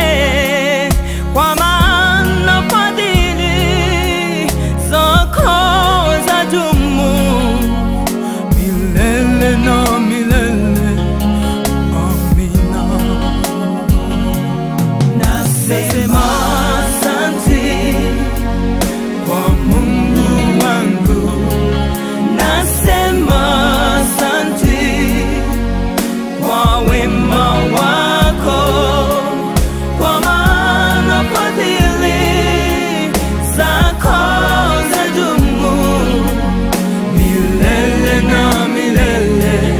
kwa maana fadhili zako zadumu milele na milele. Amina. Nasema asante kwa Mungu wangu, nasema asante kwa wema wako, kwa maana fadhili zako zadumu milele na milele.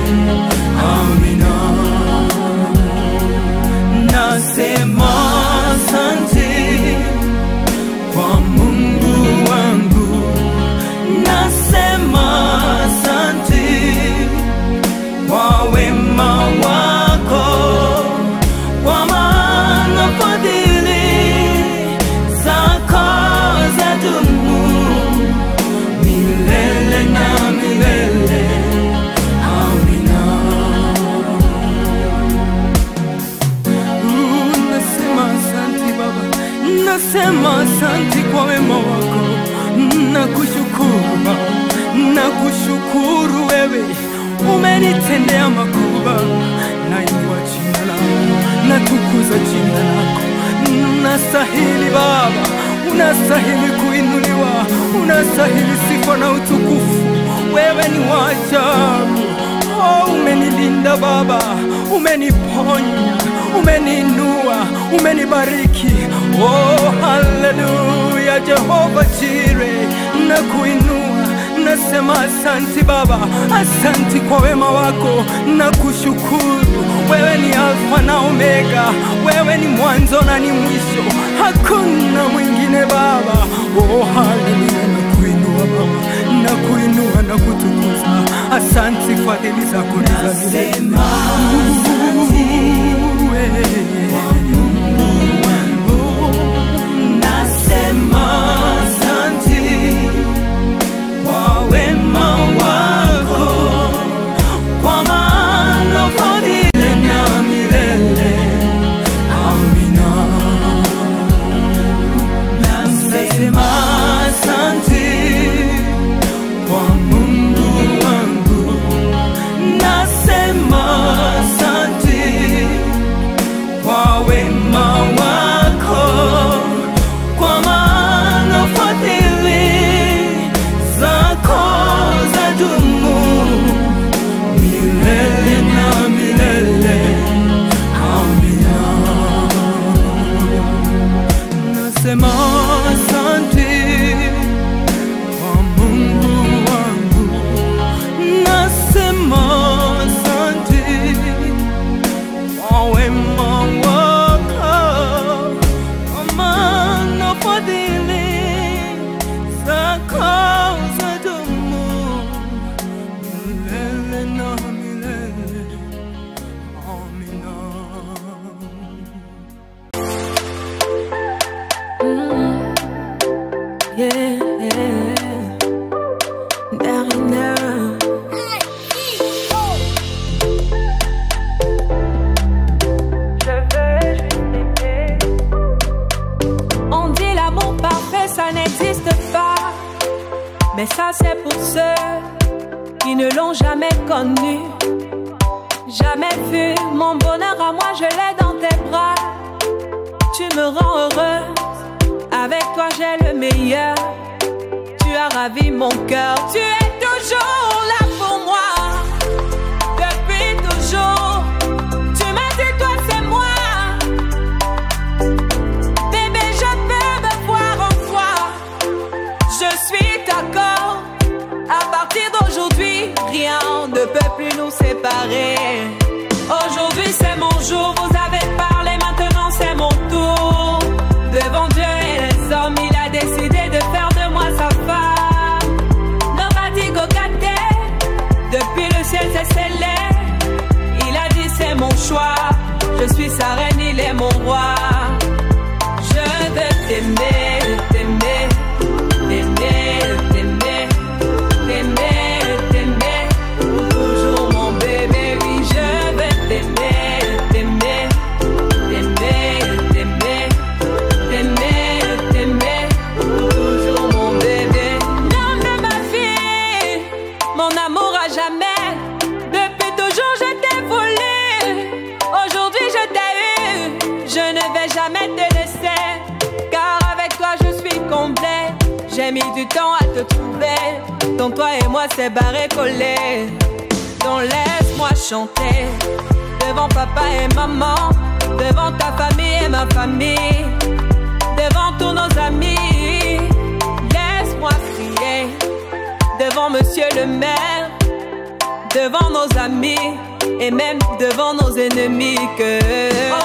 Amina. Nasema asante kwa Mungu wangu, nasema asante kwa wema wako, kwa maana fadhili zako zadumu milele na milele. Amina. Nasema asante Baba, nasema asante kwa wema wako, nakushukuru Baba, nakushukuru wewe umenitendea makubwa. Nainua jina lako, natukuza jina lako. Unastahili Baba, unastahili kuinuliwa, unastahili sifa na utukufu. Wewe ni wa ajabu. Oh, umenilinda Baba, umeniponya, umeniinua, umenibariki. Oh, haleluya. Jehova Jireh, nakuinua, nasema asante Baba, asante kwa wema wako, nakushukuru. Wewe ni Alfa na Omega, wewe ni mwanzo na ni mwisho, hakuna mwingine Baba. Oh, haleluya. Nakuinua Baba, nakuinua na kutukuza. Asante fadhili zako ni za milele. Nasema asante kwa wema wako, kwa maana fadhili na milele. Amina. Nasema asante kwa Mungu wangu, nasema qui ne l'ont jamais connu. Jamais vu mon bonheur à moi, je l'ai dans tes bras. Tu me rends heureuse, avec toi j'ai le meilleur. Tu as ravi mon cœur, tu es toujours là pour moi. Depuis toujours, tu m'as dit toi c'est moi. Bébé, je peux me voir en toi. Je suis d'accord, à partir d'aujourd'hui, rien ne peut plus nous séparer. Aujourd'hui c'est mon jour, vous avez parlé, maintenant c'est mon tour. Devant Dieu et les hommes, il a décidé de faire de moi sa femme. Nobody go get there. Depuis le ciel c'est scellé. Il a dit c'est mon choix. Je suis sa reine, il est mon roi. Je veux t'aimer, t'aimer, t'aimer, t'aimer, t'aimer, t'aimer. Toujours mon bébé, oui je veux t'aimer, t'aimer, t'aimer, t'aimer, t'aimer, t'aimer. Toujours mon bébé. L'homme de ma vie, mon amour à jamais. Depuis toujours je t'ai voulu. Aujourd'hui je t'ai eu. Je ne vais jamais te laisser, car avec toi je suis complet. J'ai mis du temps à te trouver. Dans toi et moi c'est barré collé. Donc laisse-moi chanter devant papa et maman, devant ta famille et ma famille, devant tous nos amis. Laisse-moi crier devant monsieur le maire, devant nos amis et même devant nos ennemis que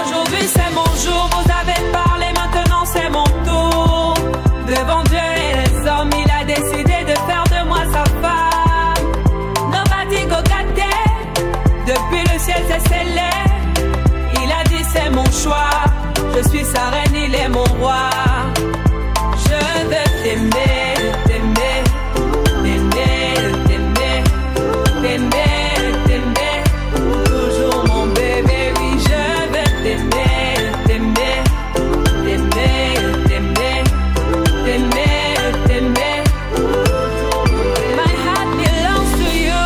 aujourd'hui c'est mon jour, vous avez parlé, maintenant c'est mon tour. Devant Dieu et les hommes, il a décidé de faire de moi sa femme. Nobody go get there. Depuis le ciel c'est scellé. Il a dit c'est mon choix. Je suis sa reine, il est mon roi. Je veux t'aimer, t'aimer, t'aimer, t'aimer, t'aimer, t'aimer. Toujours mon bébé, oui je veux t'aimer, t'aimer, t'aimer, t'aimer, t'aimer, t'aimer. My heart belongs to you.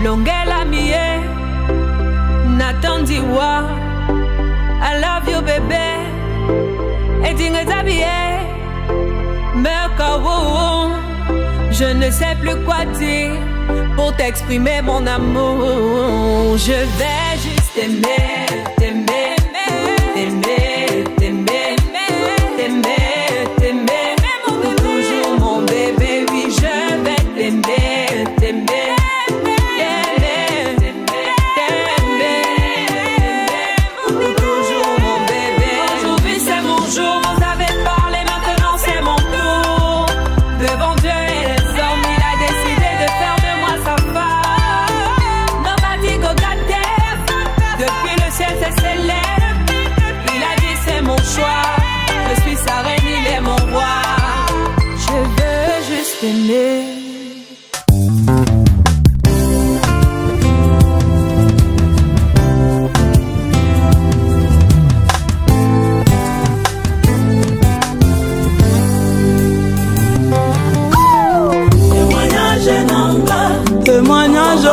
Longela mie, Nathan Diwa. I love you bébé. Et Dingetabie, Merkawo. Je ne sais plus quoi dire pour t'exprimer mon amour. Je vais juste t'aimer, t'aimer, t'aimer, t'aimer, t'aimer, t'aimer. Toujours mon bébé, oui je vais t'aimer, t'aimer. Témoignage,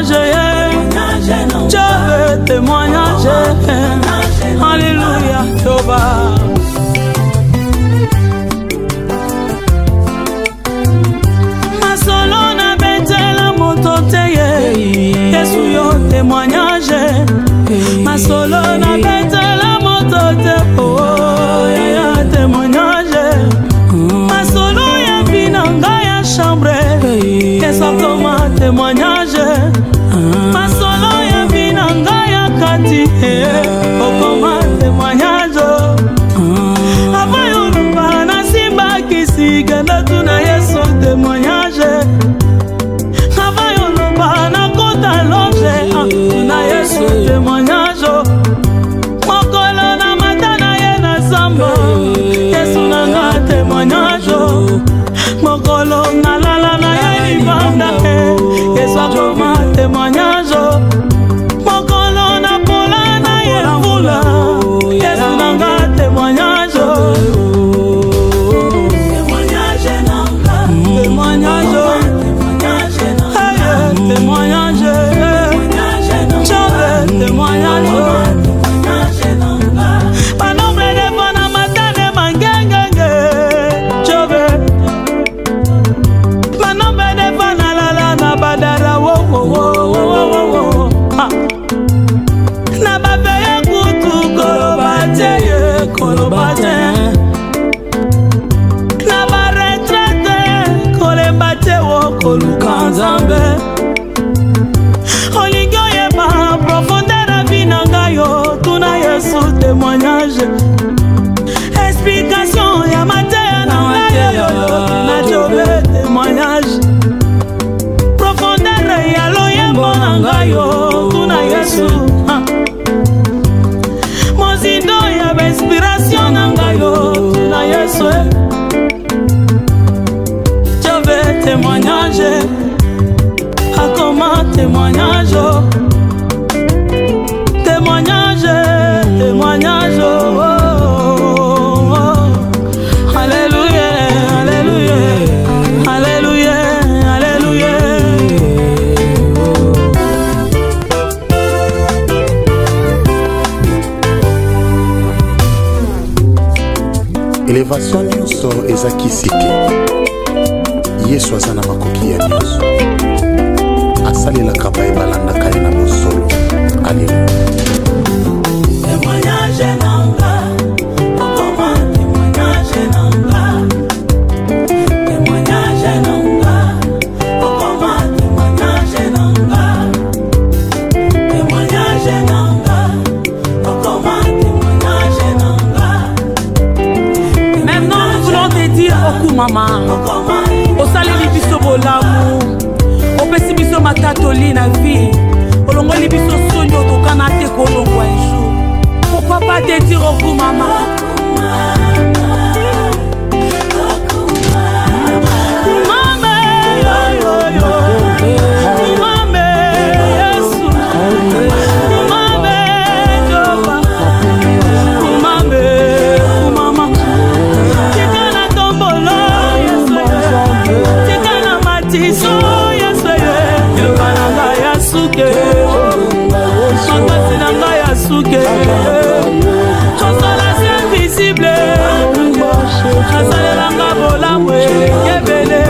je veux témoignage, alléluia, masolo na betela moto teye, Yesu yo témoignage, masolo na betela moto te, oh ya témoignage, masolo ya binanga ya chambre, esakoma témoignage, masolo ya binanga ya kati, okoma témoignage, abayuluba na simba kisi ganda tuna Yesu témoignage, abayuluba na kota longe na Yesu témoignage, mokolo na matana ye na samba Yesu nanga témoignage, mokolo na lala na ye libanda témoignage, Jove, témoignage. Manombre de bona matane mangengenge, Jove. Manombre de bona lala na badara wo wo wo wo wo. Na babeye kutu kolobate ye kolobate. Na baretrete kolebate wo kolukanzambe. Olingo yeba profondeur la vie nangayo tuna Yesu témoignage. Explication ya mateya nangayo na Jove témoignage. Profondeur ya loyembo nangayo tuna Yesu. Mozindo ya inspiration nangayo tuna Yesu. Jove témoignage. Comment témoignage, témoignage, témoignage, oh, oh, oh. Alléluia, alléluia, alléluia, alléluia. Élévation nyonso ezaki sike. Yesu aza na makoki ya nyonso. Asalelaka bayebalandaka ye na mosolo. Alléluia. Témoignage nanga, okoma témoignage nanga. Témoignage nanga, okoma témoignage nanga. Témoignage nanga, okoma témoignage nanga. Maintenant nous voulons te dire oku mama, osaleli biso bolamu. Opesi biso matatoli na vie. Olongoli biso sonyo tokana te kolongwa un jour. Pourquoi pas te dire au coup maman? Consolation invisible, Asalelanga bolamwe yebele,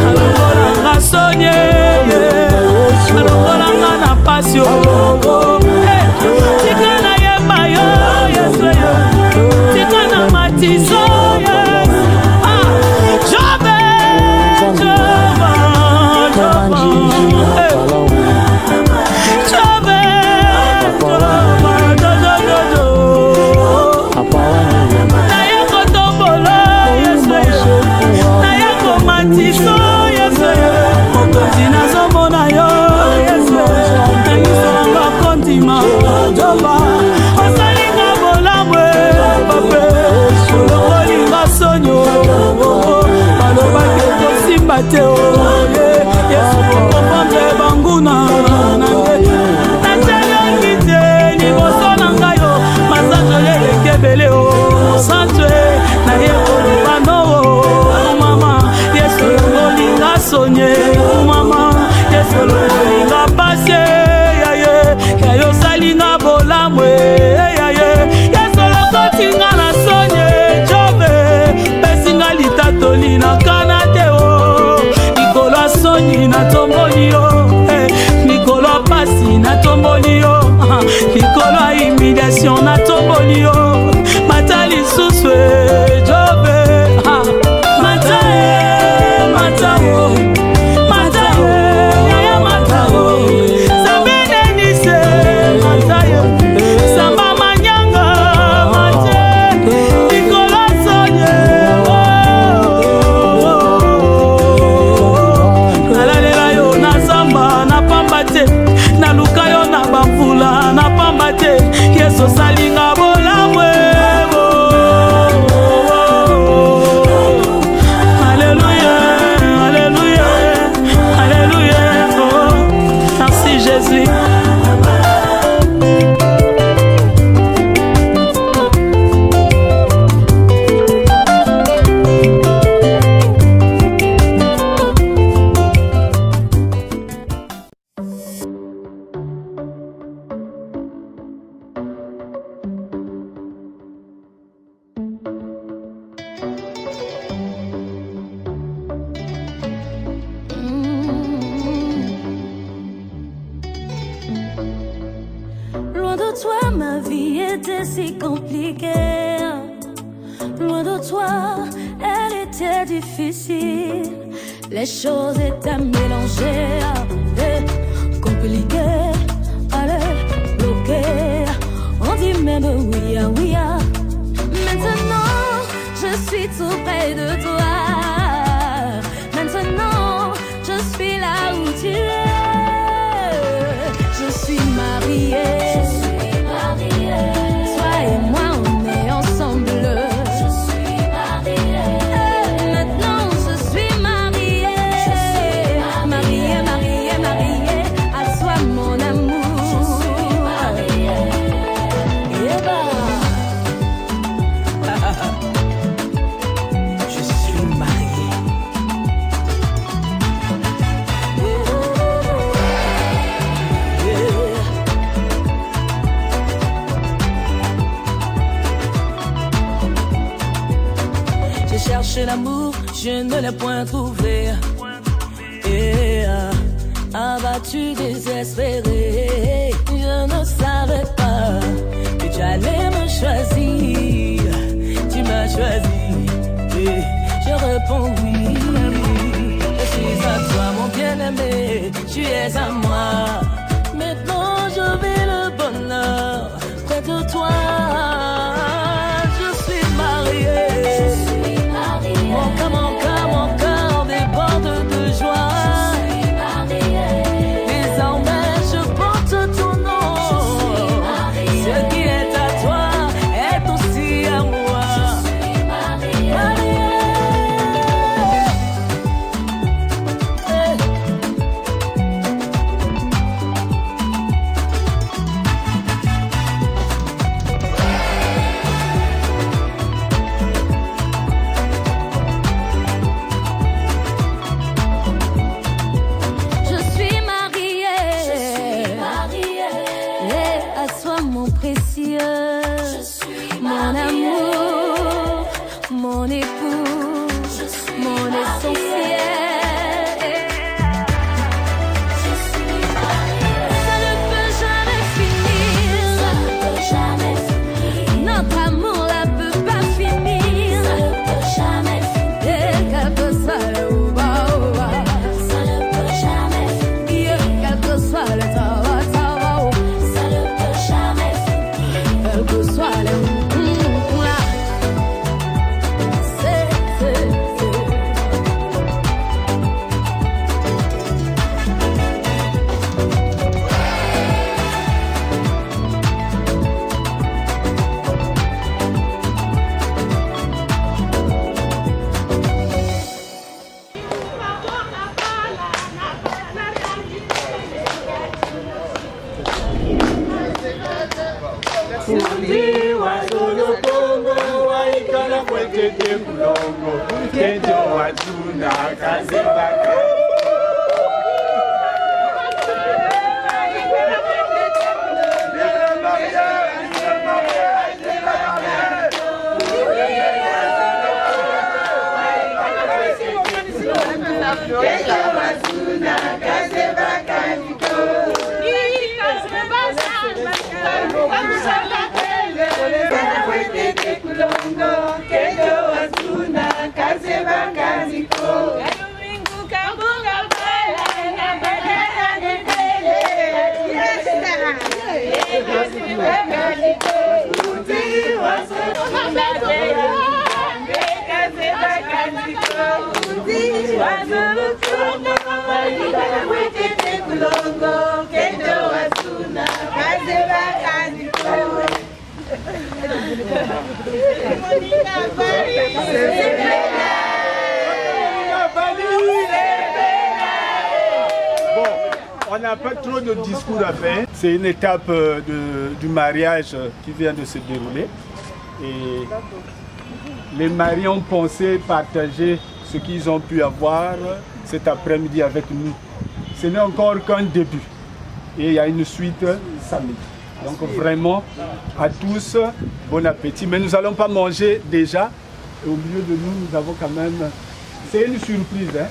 alongolanga sonye, alongolanga na passion. Tikana yeba yo, Yesu yo, tikana matiso yo. Jove, Mateo, Yesu kopambe banguna Nachayangite ni bosona ngayo Masanjo lele kebele o Sanjwe na yekolo bano Mama Yesu lolinga sonye Mama Yesu lolinga pase Yayo salinga bolamwe Yesu lokotinga na sonye Jove Pesinga litatoli na kanateo Soni na tomboli yo, Nikolo pasi na tomboli yo, Nikolo humiliation na tomboli yo, Matali suswe Jove, Matae, Matao, Matae, Matao, Sabine Nise, Matae, Samba Manyanga, Matae, Nikolo Sonye. Na luka yo na bamvula na pamba te Yesu salinga bolamwe était si compliquée. Loin de toi, elle était difficile. Les choses étaient mélangées, compliquées, allez, bloquées. On dit même oui, oui. Maintenant, je suis tout près de toi. Maintenant, je suis là où tu es. Je suis mariée. Je suis mariée. Toi et moi, on est ensemble. Je suis mariée. Maintenant, je suis mariée. Mariée, mariée, mariée. À toi, mon amour. Je suis mariée. Et je suis mariée. J'ai cherché l'amour, je ne l'ai point trouvé. Et abattu, désespéré, je ne savais pas que tu allais me choisir. Tu m'as choisi et je réponds oui. Je suis à toi, mon bien-aimé, tu es à moi. Maintenant je vis le bonheur près de toi. Je suis mariée. Mon cœur déborde de joie. Je suis mariée. Désormais je porte ton nom. Ce qui est à toi est aussi à moi. Je suis mariée. Mon amour, mon époux, mon essentiel. Ça ne peut jamais finir. Ça ne peut jamais finir. Notre amour là peut pas finir. Ça ne peut jamais finir. Quel que soit le bas, ça ne peut jamais finir. Quel que soit le tawa, ça ne peut jamais finir. Quel que soit le On n'a pas trop de discours à faire. C'est une étape du mariage qui vient de se dérouler. Et les mariés ont pensé partager ce qu'ils ont pu avoir cet après-midi avec nous. Ce n'est encore qu'un début. Et il y a une suite samedi. Donc vraiment, à tous, bon appétit. Mais nous n'allons pas manger déjà. Et au milieu de nous, nous avons quand même... C'est une surprise, hein.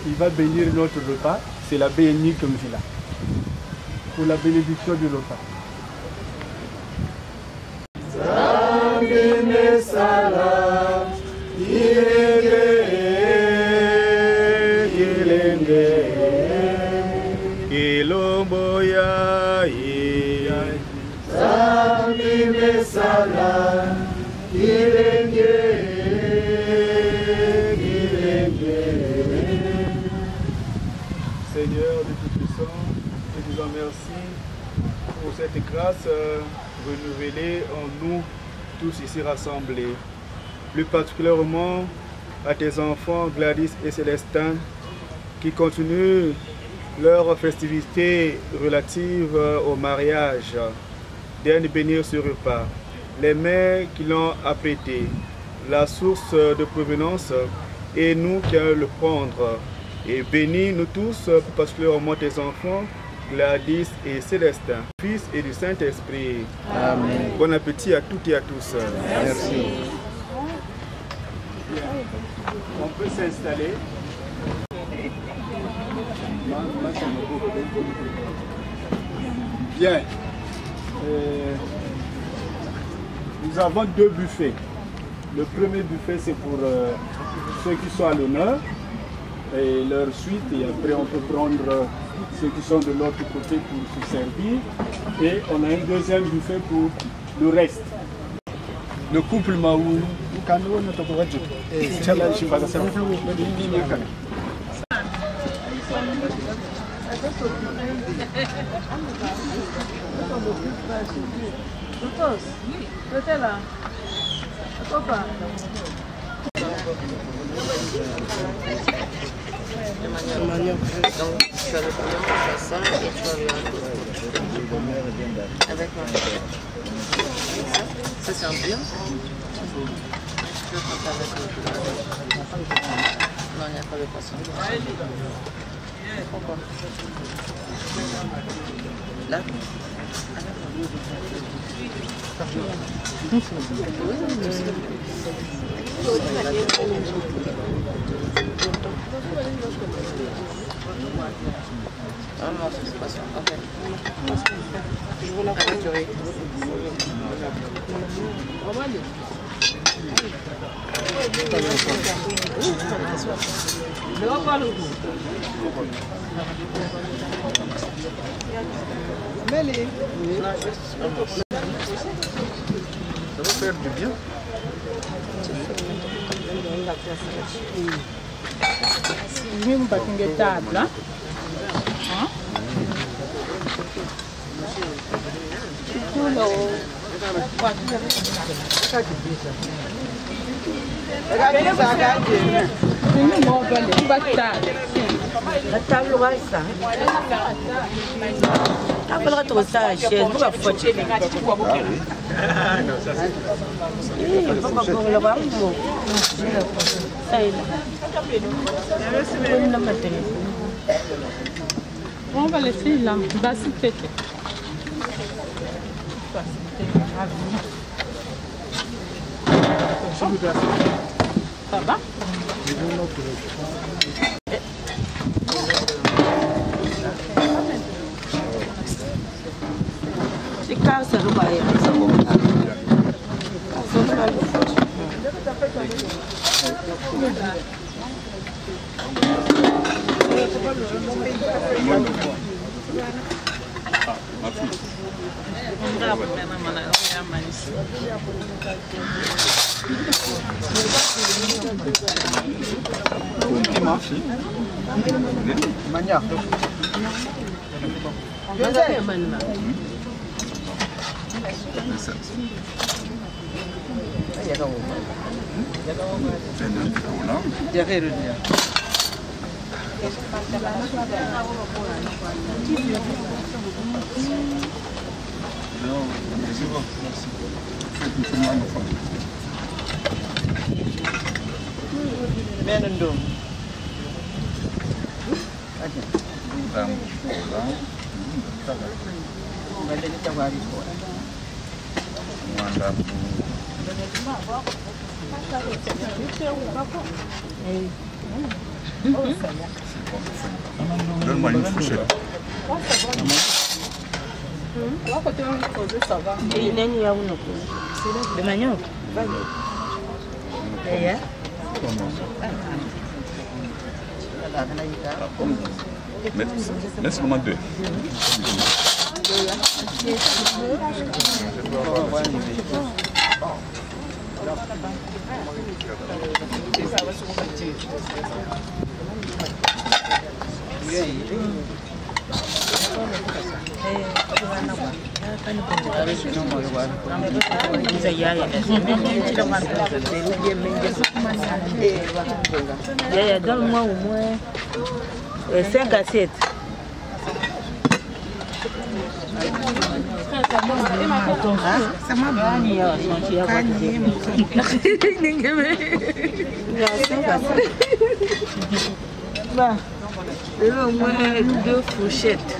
Il va bénir notre repas. C'est l'abbé Enrique Mvila. Pour la bénédiction du repas. Seigneur de Tout-Puissant, nous te disons merci pour cette grâce renouvelée en nous tous ici rassemblés. Plus particulièrement à tes enfants Gladys et Célestin qui continuent leurs festivités relatives au mariage. Daigne bénir ce repas, les mains qui l'ont apprêté, la source de provenance et nous qui allons le prendre. Et bénis nous tous, particulièrement tes enfants, Gladys et Célestin, Fils et du Saint-Esprit. Amen. Bon appétit à toutes et à tous. Merci. On peut s'installer. Bien. Nous avons deux buffets. Le premier buffet, c'est pour ceux qui sont à l'honneur et leur suite, et après on peut prendre ceux qui sont de l'autre côté pour se servir, et on a un deuxième buffet pour le reste. Le couple Maou, Donc tu vas le prendre comme ça et tu vas le avec moi. Ça c'est un bien. Non, il n'y a pas de poisson. Pourquoi? Là. Ah non, c'est pas ça. Ok. Je vous la facturer. Ça va faire du bien. Même pas une table, hein? La table va ça. Après le retour ça, chaise, vous va foutre. On va laisser là, basi peut-être. Ça va? C'est car ça va aller. Mania. Donne-moi une fourchette. Et il y a une de manioc. Mais c'est comment deux. Donne-moi au moins 5 assiettes. Ça m'a au moins 2 fourchettes.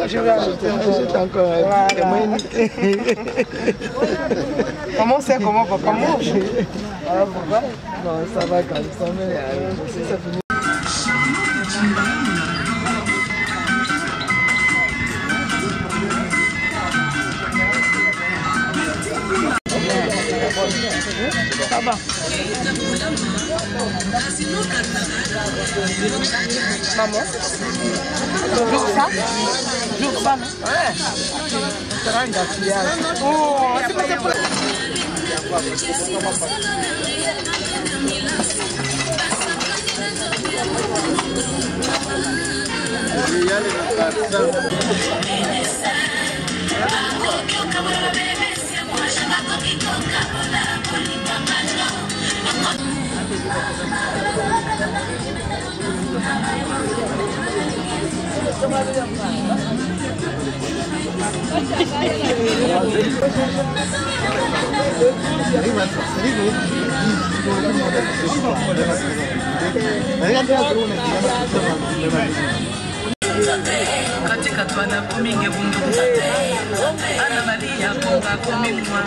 Je vais ajouter encore un Comment c'est, comment papa mange? Ah, pourquoi? Non, ça va quand ça mais ça finit. Ça va. Maman, joue ça? Joue ça, non? Ouais. Ça sera un gaspillage. Oh, c'est pas pour katika twana kuminge bunge ana Maria bonga kumimwa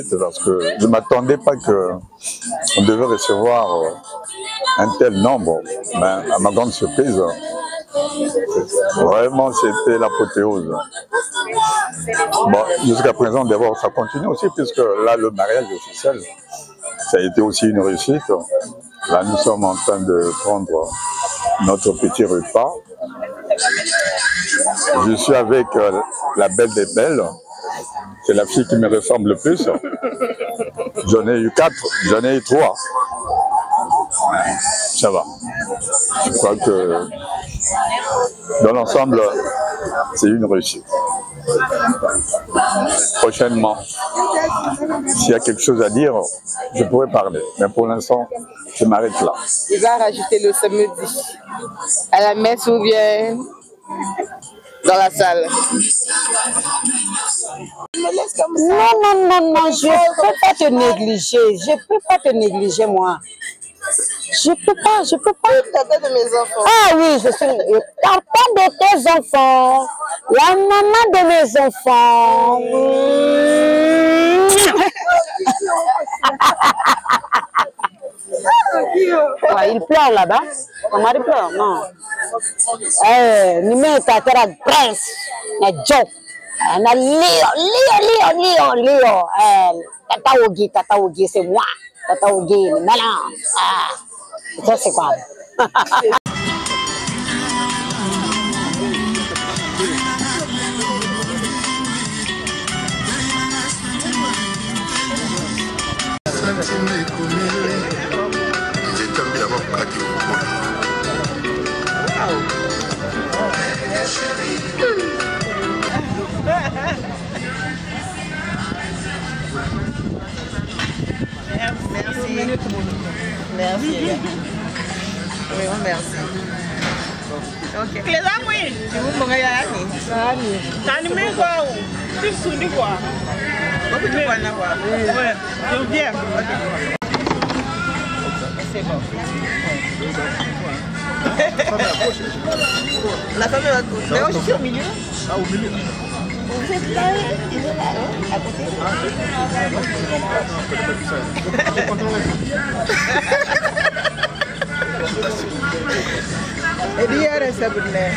C'est parce que je ne m'attendais pas qu'on devait recevoir un tel nombre. Ben, à ma grande surprise, vraiment c'était l'apothéose. Bon, jusqu'à présent, d'abord, ça continue aussi, puisque là, le mariage officiel, ça a été aussi une réussite. Là, nous sommes en train de prendre notre petit repas. Je suis avec la belle des belles. C'est la fille qui me ressemble le plus. J'en ai eu 4, j'en ai eu 3. ça va. Je crois que dans l'ensemble, c'est une réussite. Prochainement, s'il y a quelque chose à dire, je pourrais parler. Mais pour l'instant, je m'arrête là. Il va rajouter le samedi à la messe ou bien dans la salle. Non, je ne peux pas te négliger. Je ne peux pas te négliger, moi. Je peux pas. Tata de mes enfants. Ah oui, je suis papa de tes enfants. La maman de mes enfants. Ouais, il pleure là-bas. Ton mari pleure, non. Nime tatera prince. Na joke. Na Lio. Tata Ogi, c'est moi. Tata Ogi, maintenant. Ah. Ça c'est quoi? Merci. Oui, merci. Ok. Oui. Tu vous m'en allez. T'as mis quoi? Tu souris quoi? Beaucoup de points à voir. Ouais, je viens. C'est bon. La femme va gauche. Mais je suis au milieu. Ah, au milieu. Vous êtes là, ils sont là, à côté. Et bien, reste bonheur.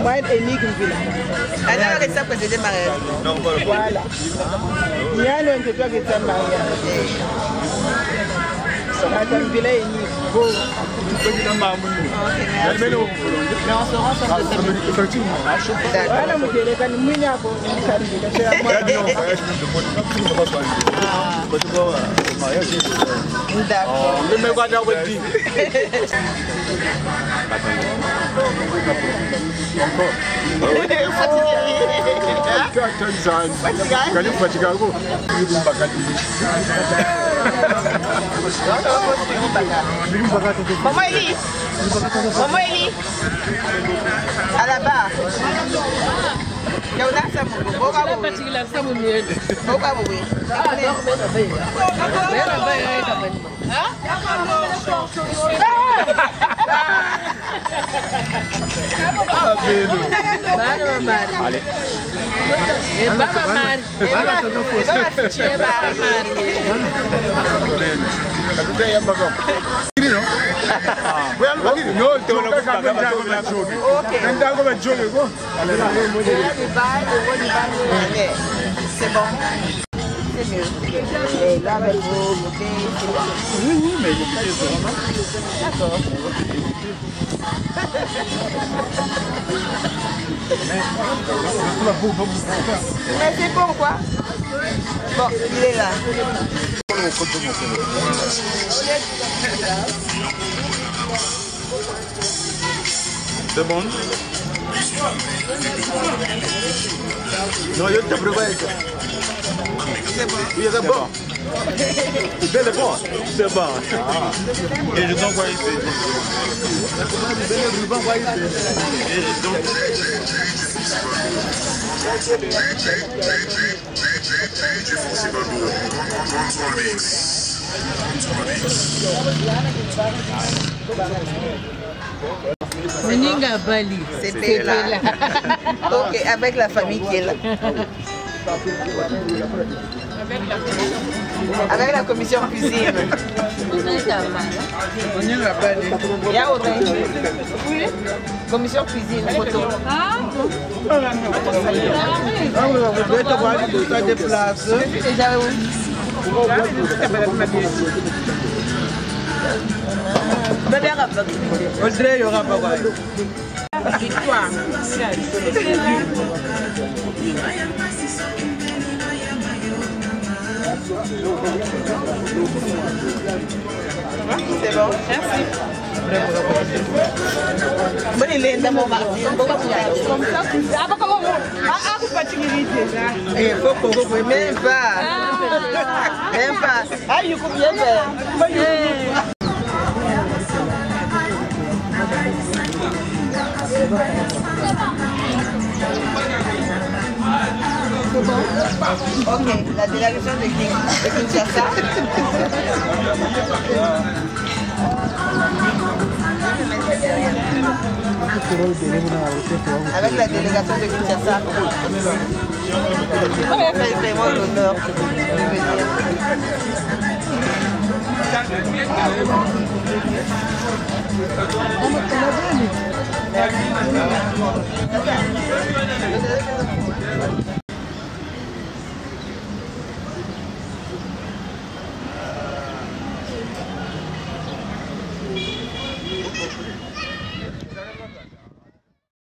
Moi, énigme villa. Alors, reste pour aider mariage. Voilà. Il y a un que toi qui t'aimes mariage. Attends, villa énigme. Bon. Mais on se rend sur le samedi. Voilà, mon Dieu, les gars, nous n'y avons pas Maman Eli, à la barre. Il y a un c'est bon. C'est mieux. Et là, avec vos bouteilles, oui, mais les bouteilles sont vraiment. D'accord. Mais c'est bon quoi? Bon, il est là. C'est bon? Non, je te prévois. C'est bon. Oui, c'est bon. C'est bon. C'est bon. Et je t'envoie ici. Je t'envoie ici. Et je Meninga Bali. C'est Bella. Ok, avec la famille qui est là. Avec la commission cuisine. Meninga Bali. Il y a autre. Oui. Commission cuisine, photo. Ah, vous devez avoir des places. Déjà, oui. Audrey, il y aura pas. Victoire. C'est bon, merci. Bonne idée, dans mon mardi. Il faut qu'on vous même pas. Même pas. Ah, il faut bien faire. Ok, la délégation de Kinshasa. Avec la délégation de Kinshasa. Fais-moi l'honneur de venir. Merci.